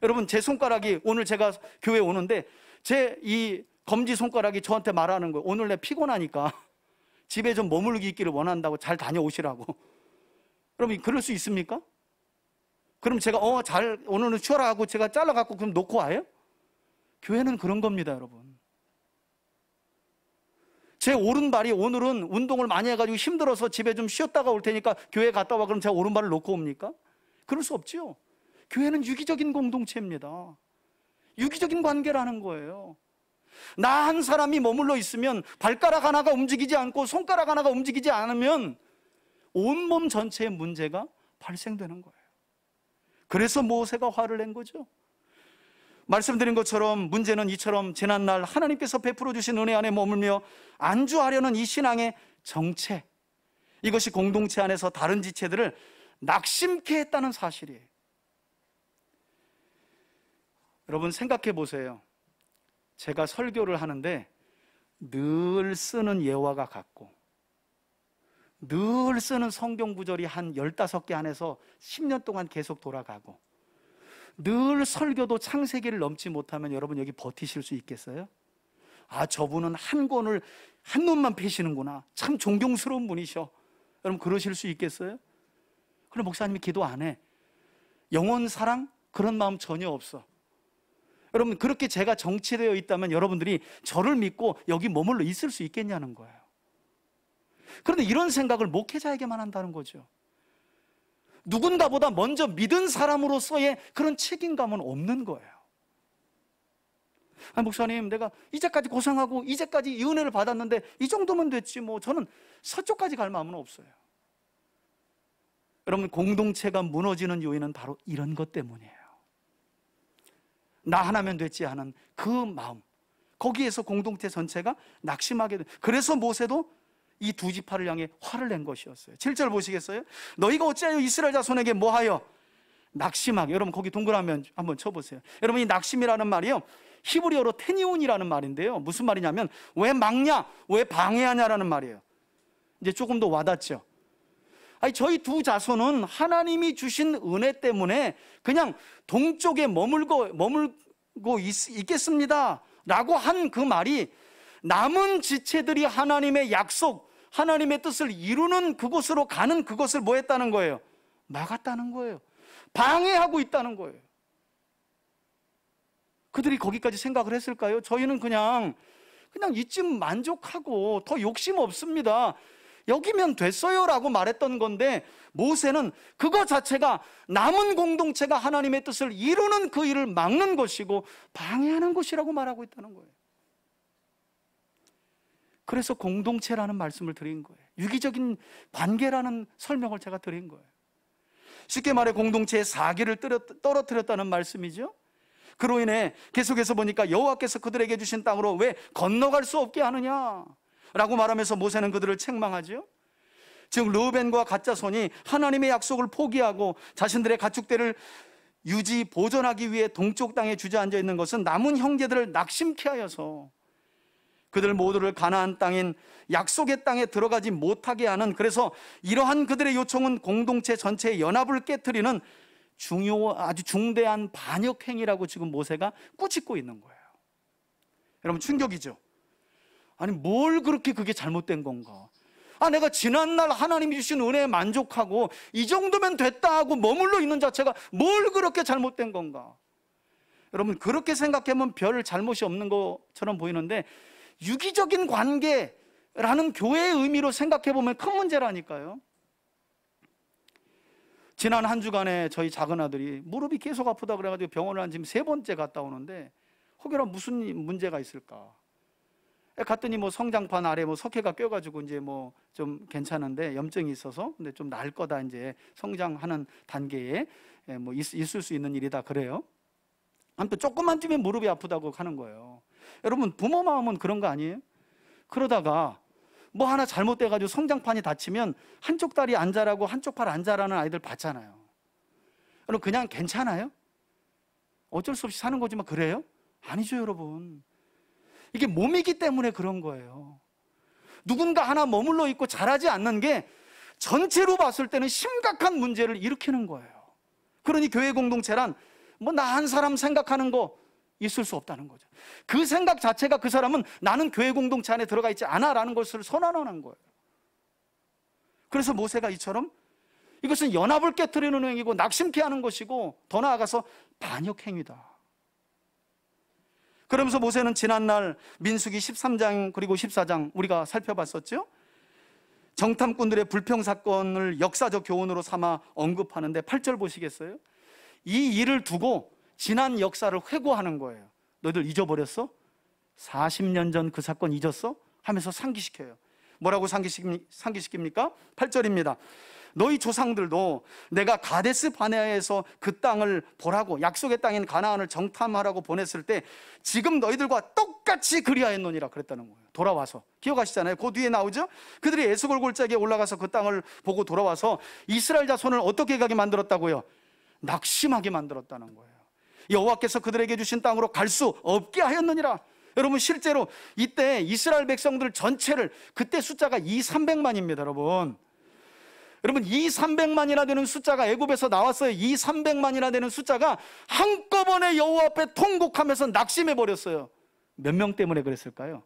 여러분, 제 손가락이, 오늘 제가 교회 오는데 제 이 검지손가락이 저한테 말하는 거예요. 오늘 내 피곤하니까 집에 좀 머물기 있기를 원한다고, 잘 다녀오시라고. 여러분, 그럴 수 있습니까? 그럼 제가 오늘은 쉬어라 하고 제가 잘라갖고 그럼 놓고 와요? 교회는 그런 겁니다, 여러분. 제 오른발이 오늘은 운동을 많이 해가지고 힘들어서 집에 좀 쉬었다가 올 테니까 교회 갔다 와, 그럼 제가 오른발을 놓고 옵니까? 그럴 수 없죠. 교회는 유기적인 공동체입니다. 유기적인 관계라는 거예요. 나 한 사람이 머물러 있으면 발가락 하나가 움직이지 않고 손가락 하나가 움직이지 않으면 온몸 전체의 문제가 발생되는 거예요. 그래서 모세가 화를 낸 거죠. 말씀드린 것처럼 문제는 이처럼 지난날 하나님께서 베풀어 주신 은혜 안에 머물며 안주하려는 이 신앙의 정체, 이것이 공동체 안에서 다른 지체들을 낙심케 했다는 사실이에요. 여러분, 생각해 보세요. 제가 설교를 하는데 늘 쓰는 예화가 같고 늘 쓰는 성경 구절이 한 15개 안에서 10년 동안 계속 돌아가고 늘 설교도 창세기를 넘지 못하면 여러분 여기 버티실 수 있겠어요? 아, 저분은 한 권을 한 놈만 패시는구나, 참 존경스러운 분이셔, 여러분 그러실 수 있겠어요? 그럼 목사님이 기도 안 해. 영혼 사랑? 그런 마음 전혀 없어. 여러분, 그렇게 제가 정체되어 있다면 여러분들이 저를 믿고 여기 머물러 있을 수 있겠냐는 거예요. 그런데 이런 생각을 목회자에게만 한다는 거죠. 누군가보다 먼저 믿은 사람으로서의 그런 책임감은 없는 거예요. 아, 목사님, 내가 이제까지 고생하고 이제까지 이 은혜를 받았는데 이 정도면 됐지 뭐, 저는 서쪽까지 갈 마음은 없어요. 여러분, 공동체가 무너지는 요인은 바로 이런 것 때문이에요. 나 하나면 됐지 하는 그 마음, 거기에서 공동체 전체가 낙심하게 돼. 그래서 모세도 이 두 지파를 향해 화를 낸 것이었어요. 7절 보시겠어요? 너희가 어찌하여 이스라엘 자손에게 뭐하여 낙심하게. 여러분 거기 동그라미 한번 쳐보세요. 여러분 이 낙심이라는 말이요, 히브리어로 테니온이라는 말인데요, 무슨 말이냐면 왜 막냐, 왜 방해하냐라는 말이에요. 이제 조금 더 와닿죠. 아니, 저희 두 자손은 하나님이 주신 은혜 때문에 그냥 동쪽에 머물고 있겠습니다 라고 한 그 말이 남은 지체들이 하나님의 약속, 하나님의 뜻을 이루는 그곳으로 가는 그것을 뭐 했다는 거예요? 막았다는 거예요. 방해하고 있다는 거예요. 그들이 거기까지 생각을 했을까요? 저희는 그냥 이쯤 만족하고 더 욕심 없습니다, 여기면 됐어요 라고 말했던 건데, 모세는 그거 자체가 남은 공동체가 하나님의 뜻을 이루는 그 일을 막는 것이고 방해하는 것이라고 말하고 있다는 거예요. 그래서 공동체라는 말씀을 드린 거예요. 유기적인 관계라는 설명을 제가 드린 거예요. 쉽게 말해 공동체의 사기를 떨어뜨렸다는 말씀이죠. 그로 인해 계속해서 보니까 여호와께서 그들에게 주신 땅으로 왜 건너갈 수 없게 하느냐 라고 말하면서 모세는 그들을 책망하죠. 즉 르우벤과 갓자손이 하나님의 약속을 포기하고 자신들의 가축대를 유지 보존하기 위해 동쪽 땅에 주저앉아 있는 것은 남은 형제들을 낙심케 하여서 그들 모두를 가나안 땅인 약속의 땅에 들어가지 못하게 하는, 그래서 이러한 그들의 요청은 공동체 전체의 연합을 깨트리는 아주 중대한 반역 행위라고 지금 모세가 꾸짖고 있는 거예요. 여러분 충격이죠. 아니 뭘 그렇게 그게 잘못된 건가? 내가 지난날 하나님이 주신 은혜에 만족하고 이 정도면 됐다 하고 머물러 있는 자체가 뭘 그렇게 잘못된 건가? 여러분 그렇게 생각하면 별 잘못이 없는 것처럼 보이는데, 유기적인 관계라는 교회의 의미로 생각해 보면 큰 문제라니까요. 지난 한 주간에 저희 작은 아들이 무릎이 계속 아프다 그래가지고 병원을 한 지금 3번째 갔다 오는데, 혹여나 무슨 문제가 있을까 갔더니 성장판 아래 석회가 껴가지고 이제 좀 괜찮은데 염증이 있어서, 근데 좀 나을 거다, 이제 성장하는 단계에 있을 수 있는 일이다 그래요. 아무튼 조금만 뛰면 무릎이 아프다고 하는 거예요. 여러분 부모 마음은 그런 거 아니에요? 그러다가 하나 잘못돼가지고 성장판이 다치면 한쪽 다리 안 자라고 한쪽 팔 안 자라는 아이들 봤잖아요. 여러분 그냥 괜찮아요? 어쩔 수 없이 사는 거지만 그래요? 아니죠 여러분. 이게 몸이기 때문에 그런 거예요. 누군가 하나 머물러 있고 자라지 않는 게 전체로 봤을 때는 심각한 문제를 일으키는 거예요. 그러니 교회 공동체란 나 한 사람 생각하는 거 있을 수 없다는 거죠. 그 생각 자체가 그 사람은 나는 교회 공동체 안에 들어가 있지 않아 라는 것을 선언하는 거예요. 그래서 모세가 이처럼 이것은 연합을 깨트리는 행위고 낙심케 하는 것이고 더 나아가서 반역 행위다. 그러면서 모세는 지난날 민수기 13장 그리고 14장 우리가 살펴봤었죠. 정탐꾼들의 불평 사건을 역사적 교훈으로 삼아 언급하는데 8절 보시겠어요? 이 일을 두고 지난 역사를 회고하는 거예요. 너희들 잊어버렸어? 40년 전 그 사건 잊었어? 하면서 상기시켜요. 뭐라고 상기시킵니까? 8절입니다. 너희 조상들도 내가 가데스 바네아에서 그 땅을 보라고 약속의 땅인 가나안을 정탐하라고 보냈을 때 지금 너희들과 똑같이 그리하였노니라 그랬다는 거예요. 돌아와서 기억하시잖아요. 그 뒤에 나오죠. 그들이 에스골 골짜기에 올라가서 그 땅을 보고 돌아와서 이스라엘 자손을 어떻게 가게 만들었다고요? 낙심하게 만들었다는 거예요. 여호와께서 그들에게 주신 땅으로 갈 수 없게 하였느니라. 여러분 실제로 이때 이스라엘 백성들 전체를, 그때 숫자가 200~300만입니다 여러분. 200~300만이나 되는 숫자가 애굽에서 나왔어요. 200~300만이나 되는 숫자가 한꺼번에 여호와 앞에 통곡하면서 낙심해 버렸어요. 몇 명 때문에 그랬을까요?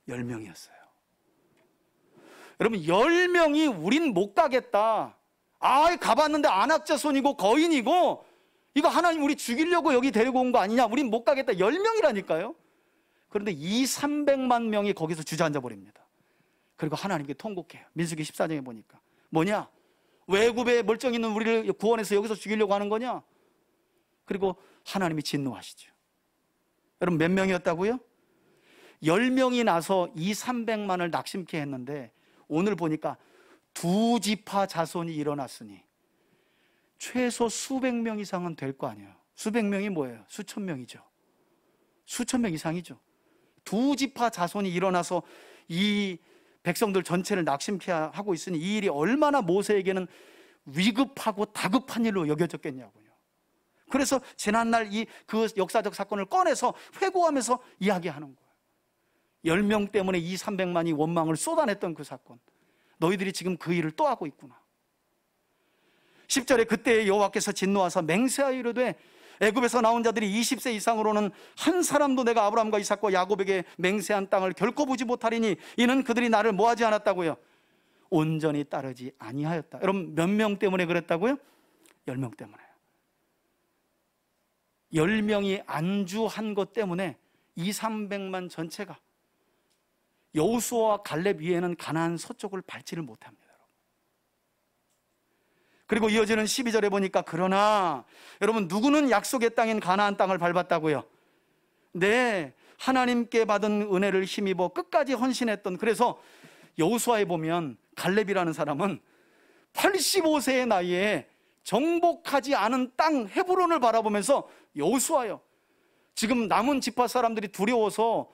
10명이었어요. 여러분 10명이 우린 못 가겠다, 가봤는데 안악자손이고 거인이고 이거 하나님 우리 죽이려고 여기 데리고 온 거 아니냐, 우린 못 가겠다, 10명이라니까요. 그런데 200~300만 명이 거기서 주저앉아 버립니다. 그리고 하나님께 통곡해요. 민수기 14장에 보니까 뭐냐, 외굽에 멀쩡히 있는 우리를 구원해서 여기서 죽이려고 하는 거냐. 그리고 하나님이 진노하시죠. 여러분 몇 명이었다고요? 10명이 나서 200~300만을 낙심케 했는데 오늘 보니까 2지파 자손이 일어났으니 최소 수백 명 이상은 될 거 아니에요. 수백 명이 뭐예요? 수천 명이죠. 수천 명 이상이죠. 2지파 자손이 일어나서 이 백성들 전체를 낙심케 하고 있으니 이 일이 얼마나 모세에게는 위급하고 다급한 일로 여겨졌겠냐고요. 그래서 지난날 그 역사적 사건을 꺼내서 회고하면서 이야기하는 거예요. 10명 때문에 200~300만이 원망을 쏟아냈던 그 사건, 너희들이 지금 그 일을 또 하고 있구나. 10절에 그때 여호와께서 진노하사 맹세하여 이르되 애굽에서 나온 자들이 20세 이상으로는 한 사람도 내가 아브라함과 이삭과 야곱에게 맹세한 땅을 결코 보지 못하리니 이는 그들이 나를 뭐하지 않았다고요? 온전히 따르지 아니하였다. 여러분, 몇 명 때문에 그랬다고요? 10명 때문에. 10명이 안주한 것 때문에 200~300만 전체가 여호수아와 갈렙 위에는 가나안 서쪽을 밟지를 못합니다. 그리고 이어지는 12절에 보니까 그러나 여러분, 누구는 약속의 땅인 가나안 땅을 밟았다고요? 네, 하나님께 받은 은혜를 힘입어 끝까지 헌신했던, 그래서 여호수아에 보면 갈렙이라는 사람은 85세의 나이에 정복하지 않은 땅 헤브론을 바라보면서 여호수아요, 지금 남은 지파 사람들이 두려워서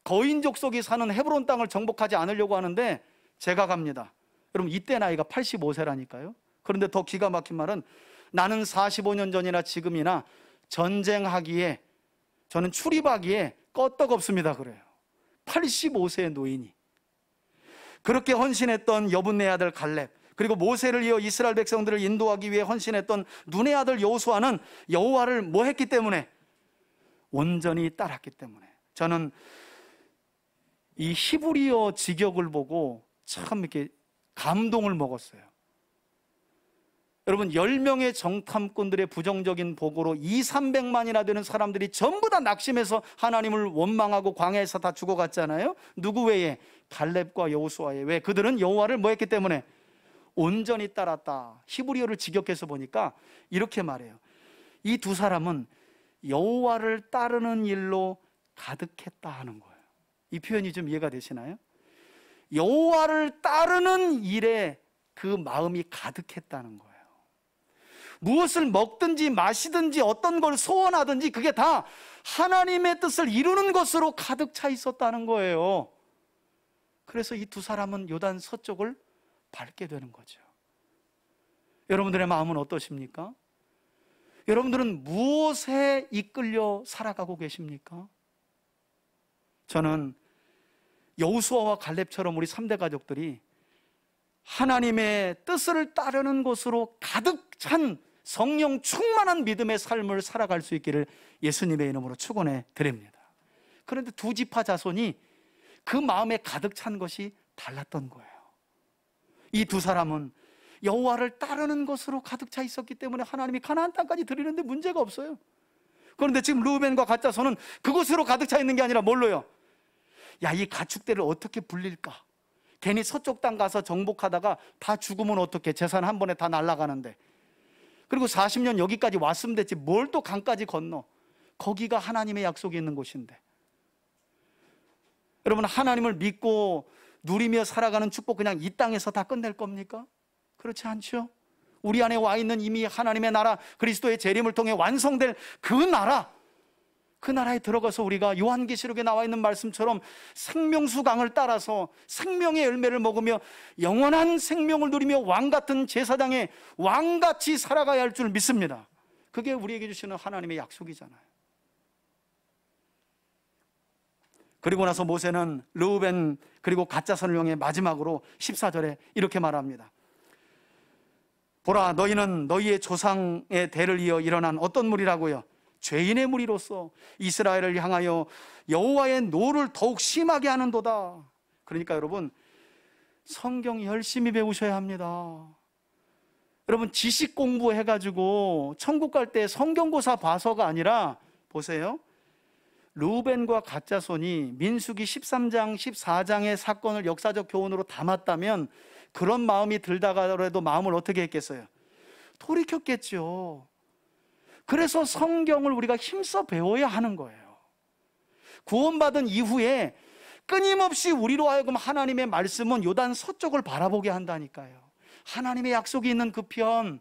거인족 속이 사는 헤브론 땅을 정복하지 않으려고 하는데 제가 갑니다. 여러분, 이때 나이가 85세라니까요. 그런데 더 기가 막힌 말은 나는 45년 전이나 지금이나 전쟁하기에, 저는 출입하기에 끄떡없습니다 그래요. 85세의 노인이. 그렇게 헌신했던 여분네 아들 갈렙, 그리고 모세를 이어 이스라엘 백성들을 인도하기 위해 헌신했던 눈의 아들 여호수아는 여호와를 뭐 했기 때문에? 온전히 따랐기 때문에. 저는 이 히브리어 직역을 보고 참 이렇게 감동을 먹었어요. 여러분, 10명의 정탐꾼들의 부정적인 보고로 200~300만이나 되는 사람들이 전부 다 낙심해서 하나님을 원망하고 광야에서 다 죽어갔잖아요. 누구 외에? 갈렙과 여호수아 외에. 왜? 그들은 여호와를 뭐 했기 때문에? 온전히 따랐다. 히브리어를 직역해서 보니까 이렇게 말해요. 이 두 사람은 여호와를 따르는 일로 가득했다 하는 거예요. 이 표현이 좀 이해가 되시나요? 여호와를 따르는 일에 그 마음이 가득했다는 거예요. 무엇을 먹든지 마시든지 어떤 걸 소원하든지 그게 다 하나님의 뜻을 이루는 것으로 가득 차 있었다는 거예요. 그래서 이 두 사람은 요단 서쪽을 밟게 되는 거죠. 여러분들의 마음은 어떠십니까? 여러분들은 무엇에 이끌려 살아가고 계십니까? 저는 여호수아와 갈렙처럼 우리 3대 가족들이 하나님의 뜻을 따르는 것으로 가득 찬 성령 충만한 믿음의 삶을 살아갈 수 있기를 예수님의 이름으로 축원해 드립니다. 그런데 두 지파 자손이 그 마음에 가득 찬 것이 달랐던 거예요. 이 두 사람은 여호와를 따르는 것으로 가득 차 있었기 때문에 하나님이 가나안 땅까지 드리는데 문제가 없어요. 그런데 지금 르우벤과 갓 자손은 그것으로 가득 차 있는 게 아니라 뭘로요? 야, 이 가축대를 어떻게 불릴까? 괜히 서쪽 땅 가서 정복하다가 다 죽으면 어떡해? 재산 한 번에 다 날아가는데. 그리고 40년 여기까지 왔으면 됐지 뭘 또 강까지 건너. 거기가 하나님의 약속이 있는 곳인데. 여러분, 하나님을 믿고 누리며 살아가는 축복 그냥 이 땅에서 다 끝낼 겁니까? 그렇지 않죠? 우리 안에 와 있는 이미 하나님의 나라, 그리스도의 재림을 통해 완성될 그 나라, 그 나라에 들어가서 우리가 요한계시록에 나와 있는 말씀처럼 생명수 강을 따라서 생명의 열매를 먹으며 영원한 생명을 누리며 왕같은 제사장의 왕같이 살아가야 할 줄 믿습니다. 그게 우리에게 주시는 하나님의 약속이잖아요. 그리고 나서 모세는 르우벤 그리고 갓 자손을 향해 마지막으로 14절에 이렇게 말합니다. 보라, 너희는 너희의 조상의 대를 이어 일어난 어떤 무리라고요? 죄인의 무리로서 이스라엘을 향하여 여호와의 노를 더욱 심하게 하는도다. 그러니까 여러분, 성경 열심히 배우셔야 합니다. 여러분, 지식 공부해가지고 천국 갈 때 성경고사 봐서가 아니라 보세요. 르우벤과 갓 자손이 민수기 13장, 14장의 사건을 역사적 교훈으로 담았다면 그런 마음이 들다가라도 마음을 어떻게 했겠어요? 돌이켰겠죠. 그래서 성경을 우리가 힘써 배워야 하는 거예요. 구원받은 이후에 끊임없이 우리로 하여금 하나님의 말씀은 요단 서쪽을 바라보게 한다니까요. 하나님의 약속이 있는 그 편,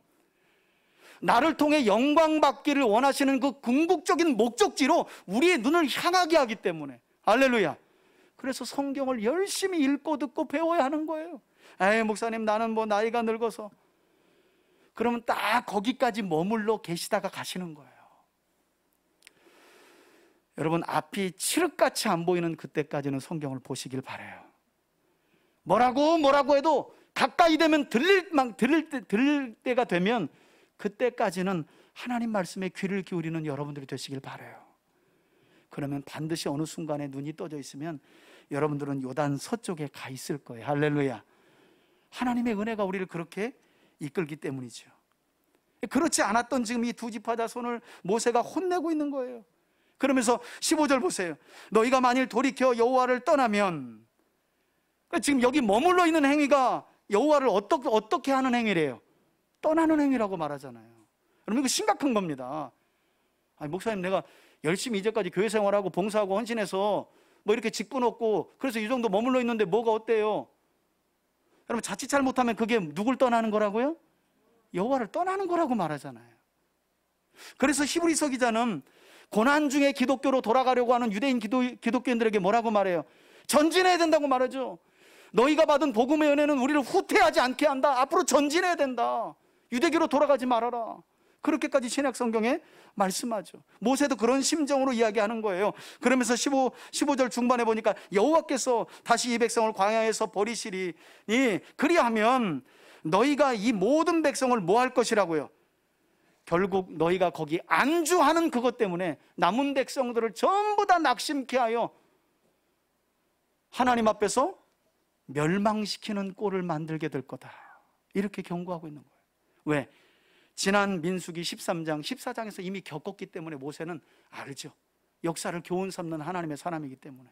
나를 통해 영광 받기를 원하시는 그 궁극적인 목적지로 우리의 눈을 향하게 하기 때문에. 할렐루야. 그래서 성경을 열심히 읽고 듣고 배워야 하는 거예요. 에이, 목사님, 나는 뭐 나이가 늙어서 그러면 딱 거기까지 머물러 계시다가 가시는 거예요. 여러분, 앞이 칠흑같이 안 보이는 그때까지는 성경을 보시길 바라요. 뭐라고 해도 가까이 되면 들릴 때가 되면 그때까지는 하나님 말씀에 귀를 기울이는 여러분들이 되시길 바라요. 그러면 반드시 어느 순간에 눈이 떠져 있으면 여러분들은 요단 서쪽에 가 있을 거예요. 할렐루야. 하나님의 은혜가 우리를 그렇게 이끌기 때문이죠. 그렇지 않았던 지금 이 두 지파 자손을 모세가 혼내고 있는 거예요. 그러면서 15절 보세요. 너희가 만일 돌이켜 여호와를 떠나면, 지금 여기 머물러 있는 행위가 여호와를 어떻게 하는 행위래요? 떠나는 행위라고 말하잖아요. 여러분, 이거 심각한 겁니다. 아니, 목사님, 내가 열심히 이제까지 교회 생활하고 봉사하고 헌신해서 뭐 이렇게 직분 얻고 그래서 이 정도 머물러 있는데 뭐가 어때요? 여러분, 자칫 잘못하면 그게 누굴 떠나는 거라고요? 여호와를 떠나는 거라고 말하잖아요. 그래서 히브리서 기자는 고난 중에 기독교로 돌아가려고 하는 유대인 기독교인들에게 뭐라고 말해요? 전진해야 된다고 말하죠. 너희가 받은 복음의 은혜는 우리를 후퇴하지 않게 한다. 앞으로 전진해야 된다. 유대교로 돌아가지 말아라. 그렇게까지 신약 성경에 말씀하죠. 모세도 그런 심정으로 이야기하는 거예요. 그러면서 15절 중반에 보니까 여호와께서 다시 이 백성을 광야에서 버리시리니 그리하면 너희가 이 모든 백성을 뭐 할 것이라고요? 결국 너희가 거기 안주하는 그것 때문에 남은 백성들을 전부 다 낙심케 하여 하나님 앞에서 멸망시키는 꼴을 만들게 될 거다. 이렇게 경고하고 있는 거예요. 왜? 지난 민수기 13장, 14장에서 이미 겪었기 때문에 모세는 알죠. 역사를 교훈 삼는 하나님의 사람이기 때문에.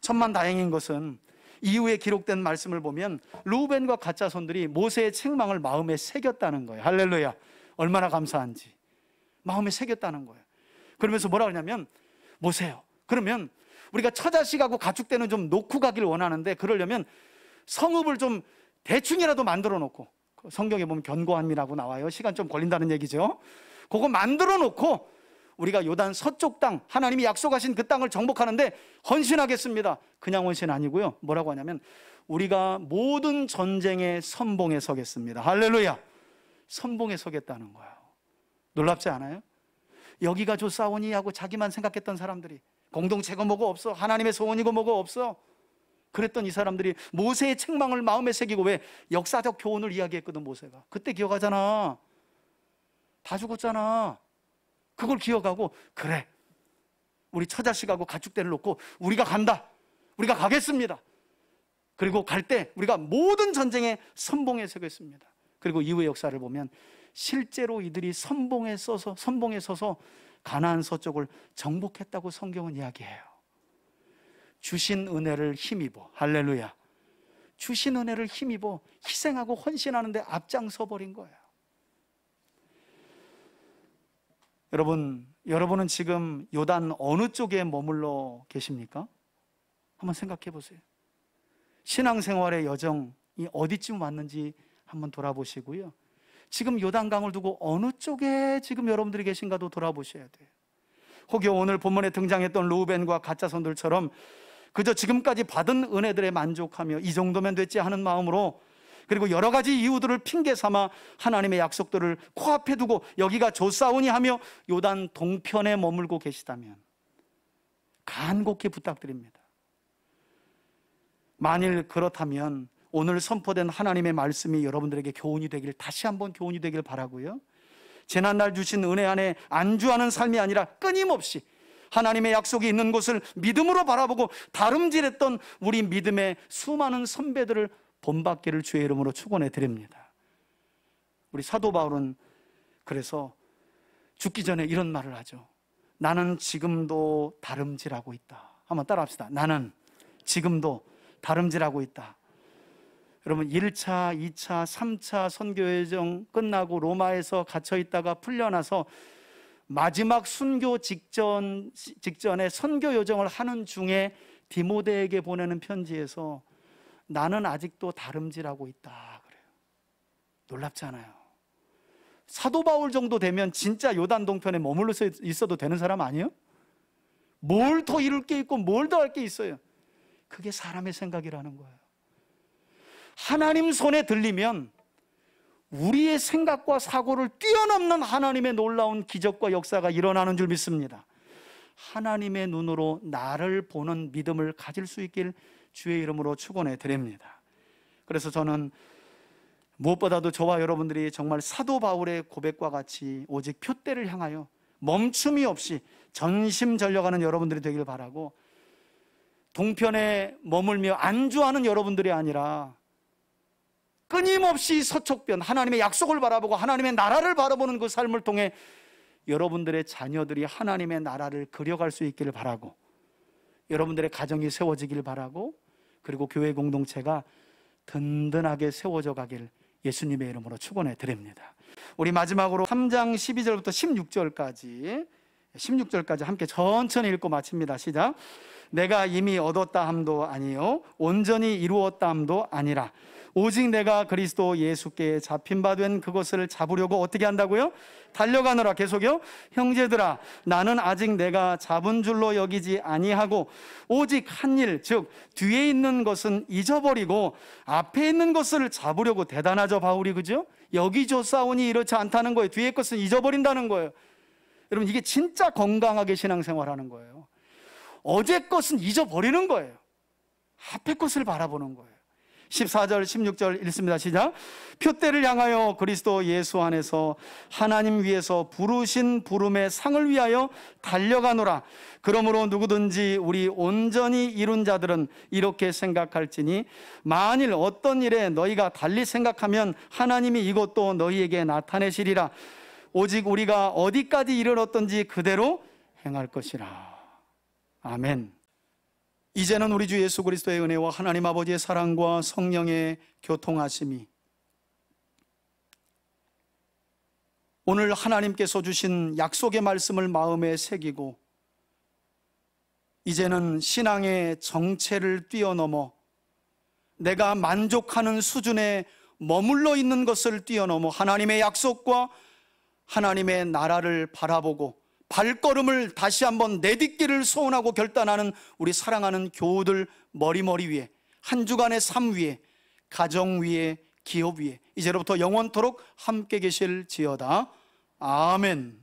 천만다행인 것은 이후에 기록된 말씀을 보면 루벤과 갓 자손들이 모세의 책망을 마음에 새겼다는 거예요. 할렐루야. 얼마나 감사한지. 마음에 새겼다는 거예요. 그러면서 뭐라 그러냐면, 모세요, 그러면 우리가 처자식하고 가축대는 좀 놓고 가길 원하는데 그러려면 성읍을 좀 대충이라도 만들어 놓고, 성경에 보면 견고함이라고 나와요. 시간 좀 걸린다는 얘기죠. 그거 만들어 놓고 우리가 요단 서쪽 땅, 하나님이 약속하신 그 땅을 정복하는데 헌신하겠습니다. 그냥 헌신 아니고요. 뭐라고 하냐면 우리가 모든 전쟁의 선봉에 서겠습니다. 할렐루야. 선봉에 서겠다는 거예요. 놀랍지 않아요? 여기가 조사오니 하고 자기만 생각했던 사람들이, 공동체가 뭐가 없어, 하나님의 소원이고 뭐가 없어, 그랬던 이 사람들이 모세의 책망을 마음에 새기고, 왜? 역사적 교훈을 이야기했거든. 모세가 그때 기억하잖아. 다 죽었잖아. 그걸 기억하고, 그래, 우리 처자식하고 가축대를 놓고 우리가 간다, 우리가 가겠습니다. 그리고 갈 때 우리가 모든 전쟁의 선봉에 서겠습니다. 그리고 이후의 역사를 보면 실제로 이들이 선봉에 서서 가나안 서쪽을 정복했다고 성경은 이야기해요. 주신 은혜를 힘입어, 할렐루야, 주신 은혜를 힘입어 희생하고 헌신하는데 앞장서 버린 거예요. 여러분은 지금 요단 어느 쪽에 머물러 계십니까? 한번 생각해 보세요. 신앙생활의 여정이 어디쯤 왔는지 한번 돌아보시고요. 지금 요단강을 두고 어느 쪽에 지금 여러분들이 계신가도 돌아보셔야 돼요. 혹여 오늘 본문에 등장했던 루벤과 갓 자손들처럼 그저 지금까지 받은 은혜들에 만족하며 이 정도면 됐지 하는 마음으로, 그리고 여러 가지 이유들을 핑계 삼아 하나님의 약속들을 코앞에 두고 여기가 좋사오니 하며 요단 동편에 머물고 계시다면 간곡히 부탁드립니다. 만일 그렇다면 오늘 선포된 하나님의 말씀이 여러분들에게 교훈이 되길, 다시 한번 교훈이 되길 바라고요. 지난날 주신 은혜 안에 안주하는 삶이 아니라 끊임없이 하나님의 약속이 있는 곳을 믿음으로 바라보고 다름질했던 우리 믿음의 수많은 선배들을 본받기를 주의 이름으로 축원해 드립니다. 우리 사도 바울은 그래서 죽기 전에 이런 말을 하죠. 나는 지금도 다름질하고 있다. 한번 따라합시다. 나는 지금도 다름질하고 있다. 여러분, 1차, 2차, 3차 선교여정 끝나고 로마에서 갇혀 있다가 풀려나서 마지막 순교 직전에 선교 여정을 하는 중에 디모데에게 보내는 편지에서 나는 아직도 다름질하고 있다 그래요. 놀랍지 않아요? 사도 바울 정도 되면 진짜 요단 동편에 머물러 있어도 되는 사람 아니에요? 뭘 더 이룰 게 있고 뭘 더 할 게 있어요? 그게 사람의 생각이라는 거예요. 하나님 손에 들리면 우리의 생각과 사고를 뛰어넘는 하나님의 놀라운 기적과 역사가 일어나는 줄 믿습니다. 하나님의 눈으로 나를 보는 믿음을 가질 수 있길 주의 이름으로 축원해 드립니다. 그래서 저는 무엇보다도 저와 여러분들이 정말 사도 바울의 고백과 같이 오직 표대를 향하여 멈춤이 없이 전심전력하는 여러분들이 되길 바라고, 동편에 머물며 안주하는 여러분들이 아니라 끊임없이 서촉변 하나님의 약속을 바라보고 하나님의 나라를 바라보는 그 삶을 통해 여러분들의 자녀들이 하나님의 나라를 그려갈 수 있기를 바라고, 여러분들의 가정이 세워지길 바라고, 그리고 교회 공동체가 든든하게 세워져 가길 예수님의 이름으로 축원해 드립니다. 우리 마지막으로 3장 12절부터 16절까지 함께 천천히 읽고 마칩니다. 시작. 내가 이미 얻었다 함도 아니요 온전히 이루었다 함도 아니라 오직 내가 그리스도 예수께 잡힌 바 된 그것을 잡으려고 어떻게 한다고요? 달려가노라. 계속요. 형제들아, 나는 아직 내가 잡은 줄로 여기지 아니하고 오직 한 일, 즉 뒤에 있는 것은 잊어버리고 앞에 있는 것을 잡으려고. 대단하죠, 바울이. 그죠? 여기조사오니 이렇지 않다는 거예요. 뒤에 것은 잊어버린다는 거예요. 여러분, 이게 진짜 건강하게 신앙생활하는 거예요. 어제 것은 잊어버리는 거예요. 앞에 것을 바라보는 거예요. 14절 16절 읽습니다. 시작. 표대를 향하여 그리스도 예수 안에서 하나님 위에서 부르신 부름의 상을 위하여 달려가노라. 그러므로 누구든지 우리 온전히 이룬 자들은 이렇게 생각할지니 만일 어떤 일에 너희가 달리 생각하면 하나님이 이것도 너희에게 나타내시리라. 오직 우리가 어디까지 이르렀던지 그대로 행할 것이라. 아멘. 이제는 우리 주 예수 그리스도의 은혜와 하나님 아버지의 사랑과 성령의 교통하심이, 오늘 하나님께서 주신 약속의 말씀을 마음에 새기고 이제는 신앙의 정체를 뛰어넘어 내가 만족하는 수준에 머물러 있는 것을 뛰어넘어 하나님의 약속과 하나님의 나라를 바라보고 발걸음을 다시 한번 내딛기를 소원하고 결단하는 우리 사랑하는 교우들 머리 위에, 한 주간의 삶 위에, 가정 위에, 기업 위에 이제로부터 영원토록 함께 계실지어다. 아멘.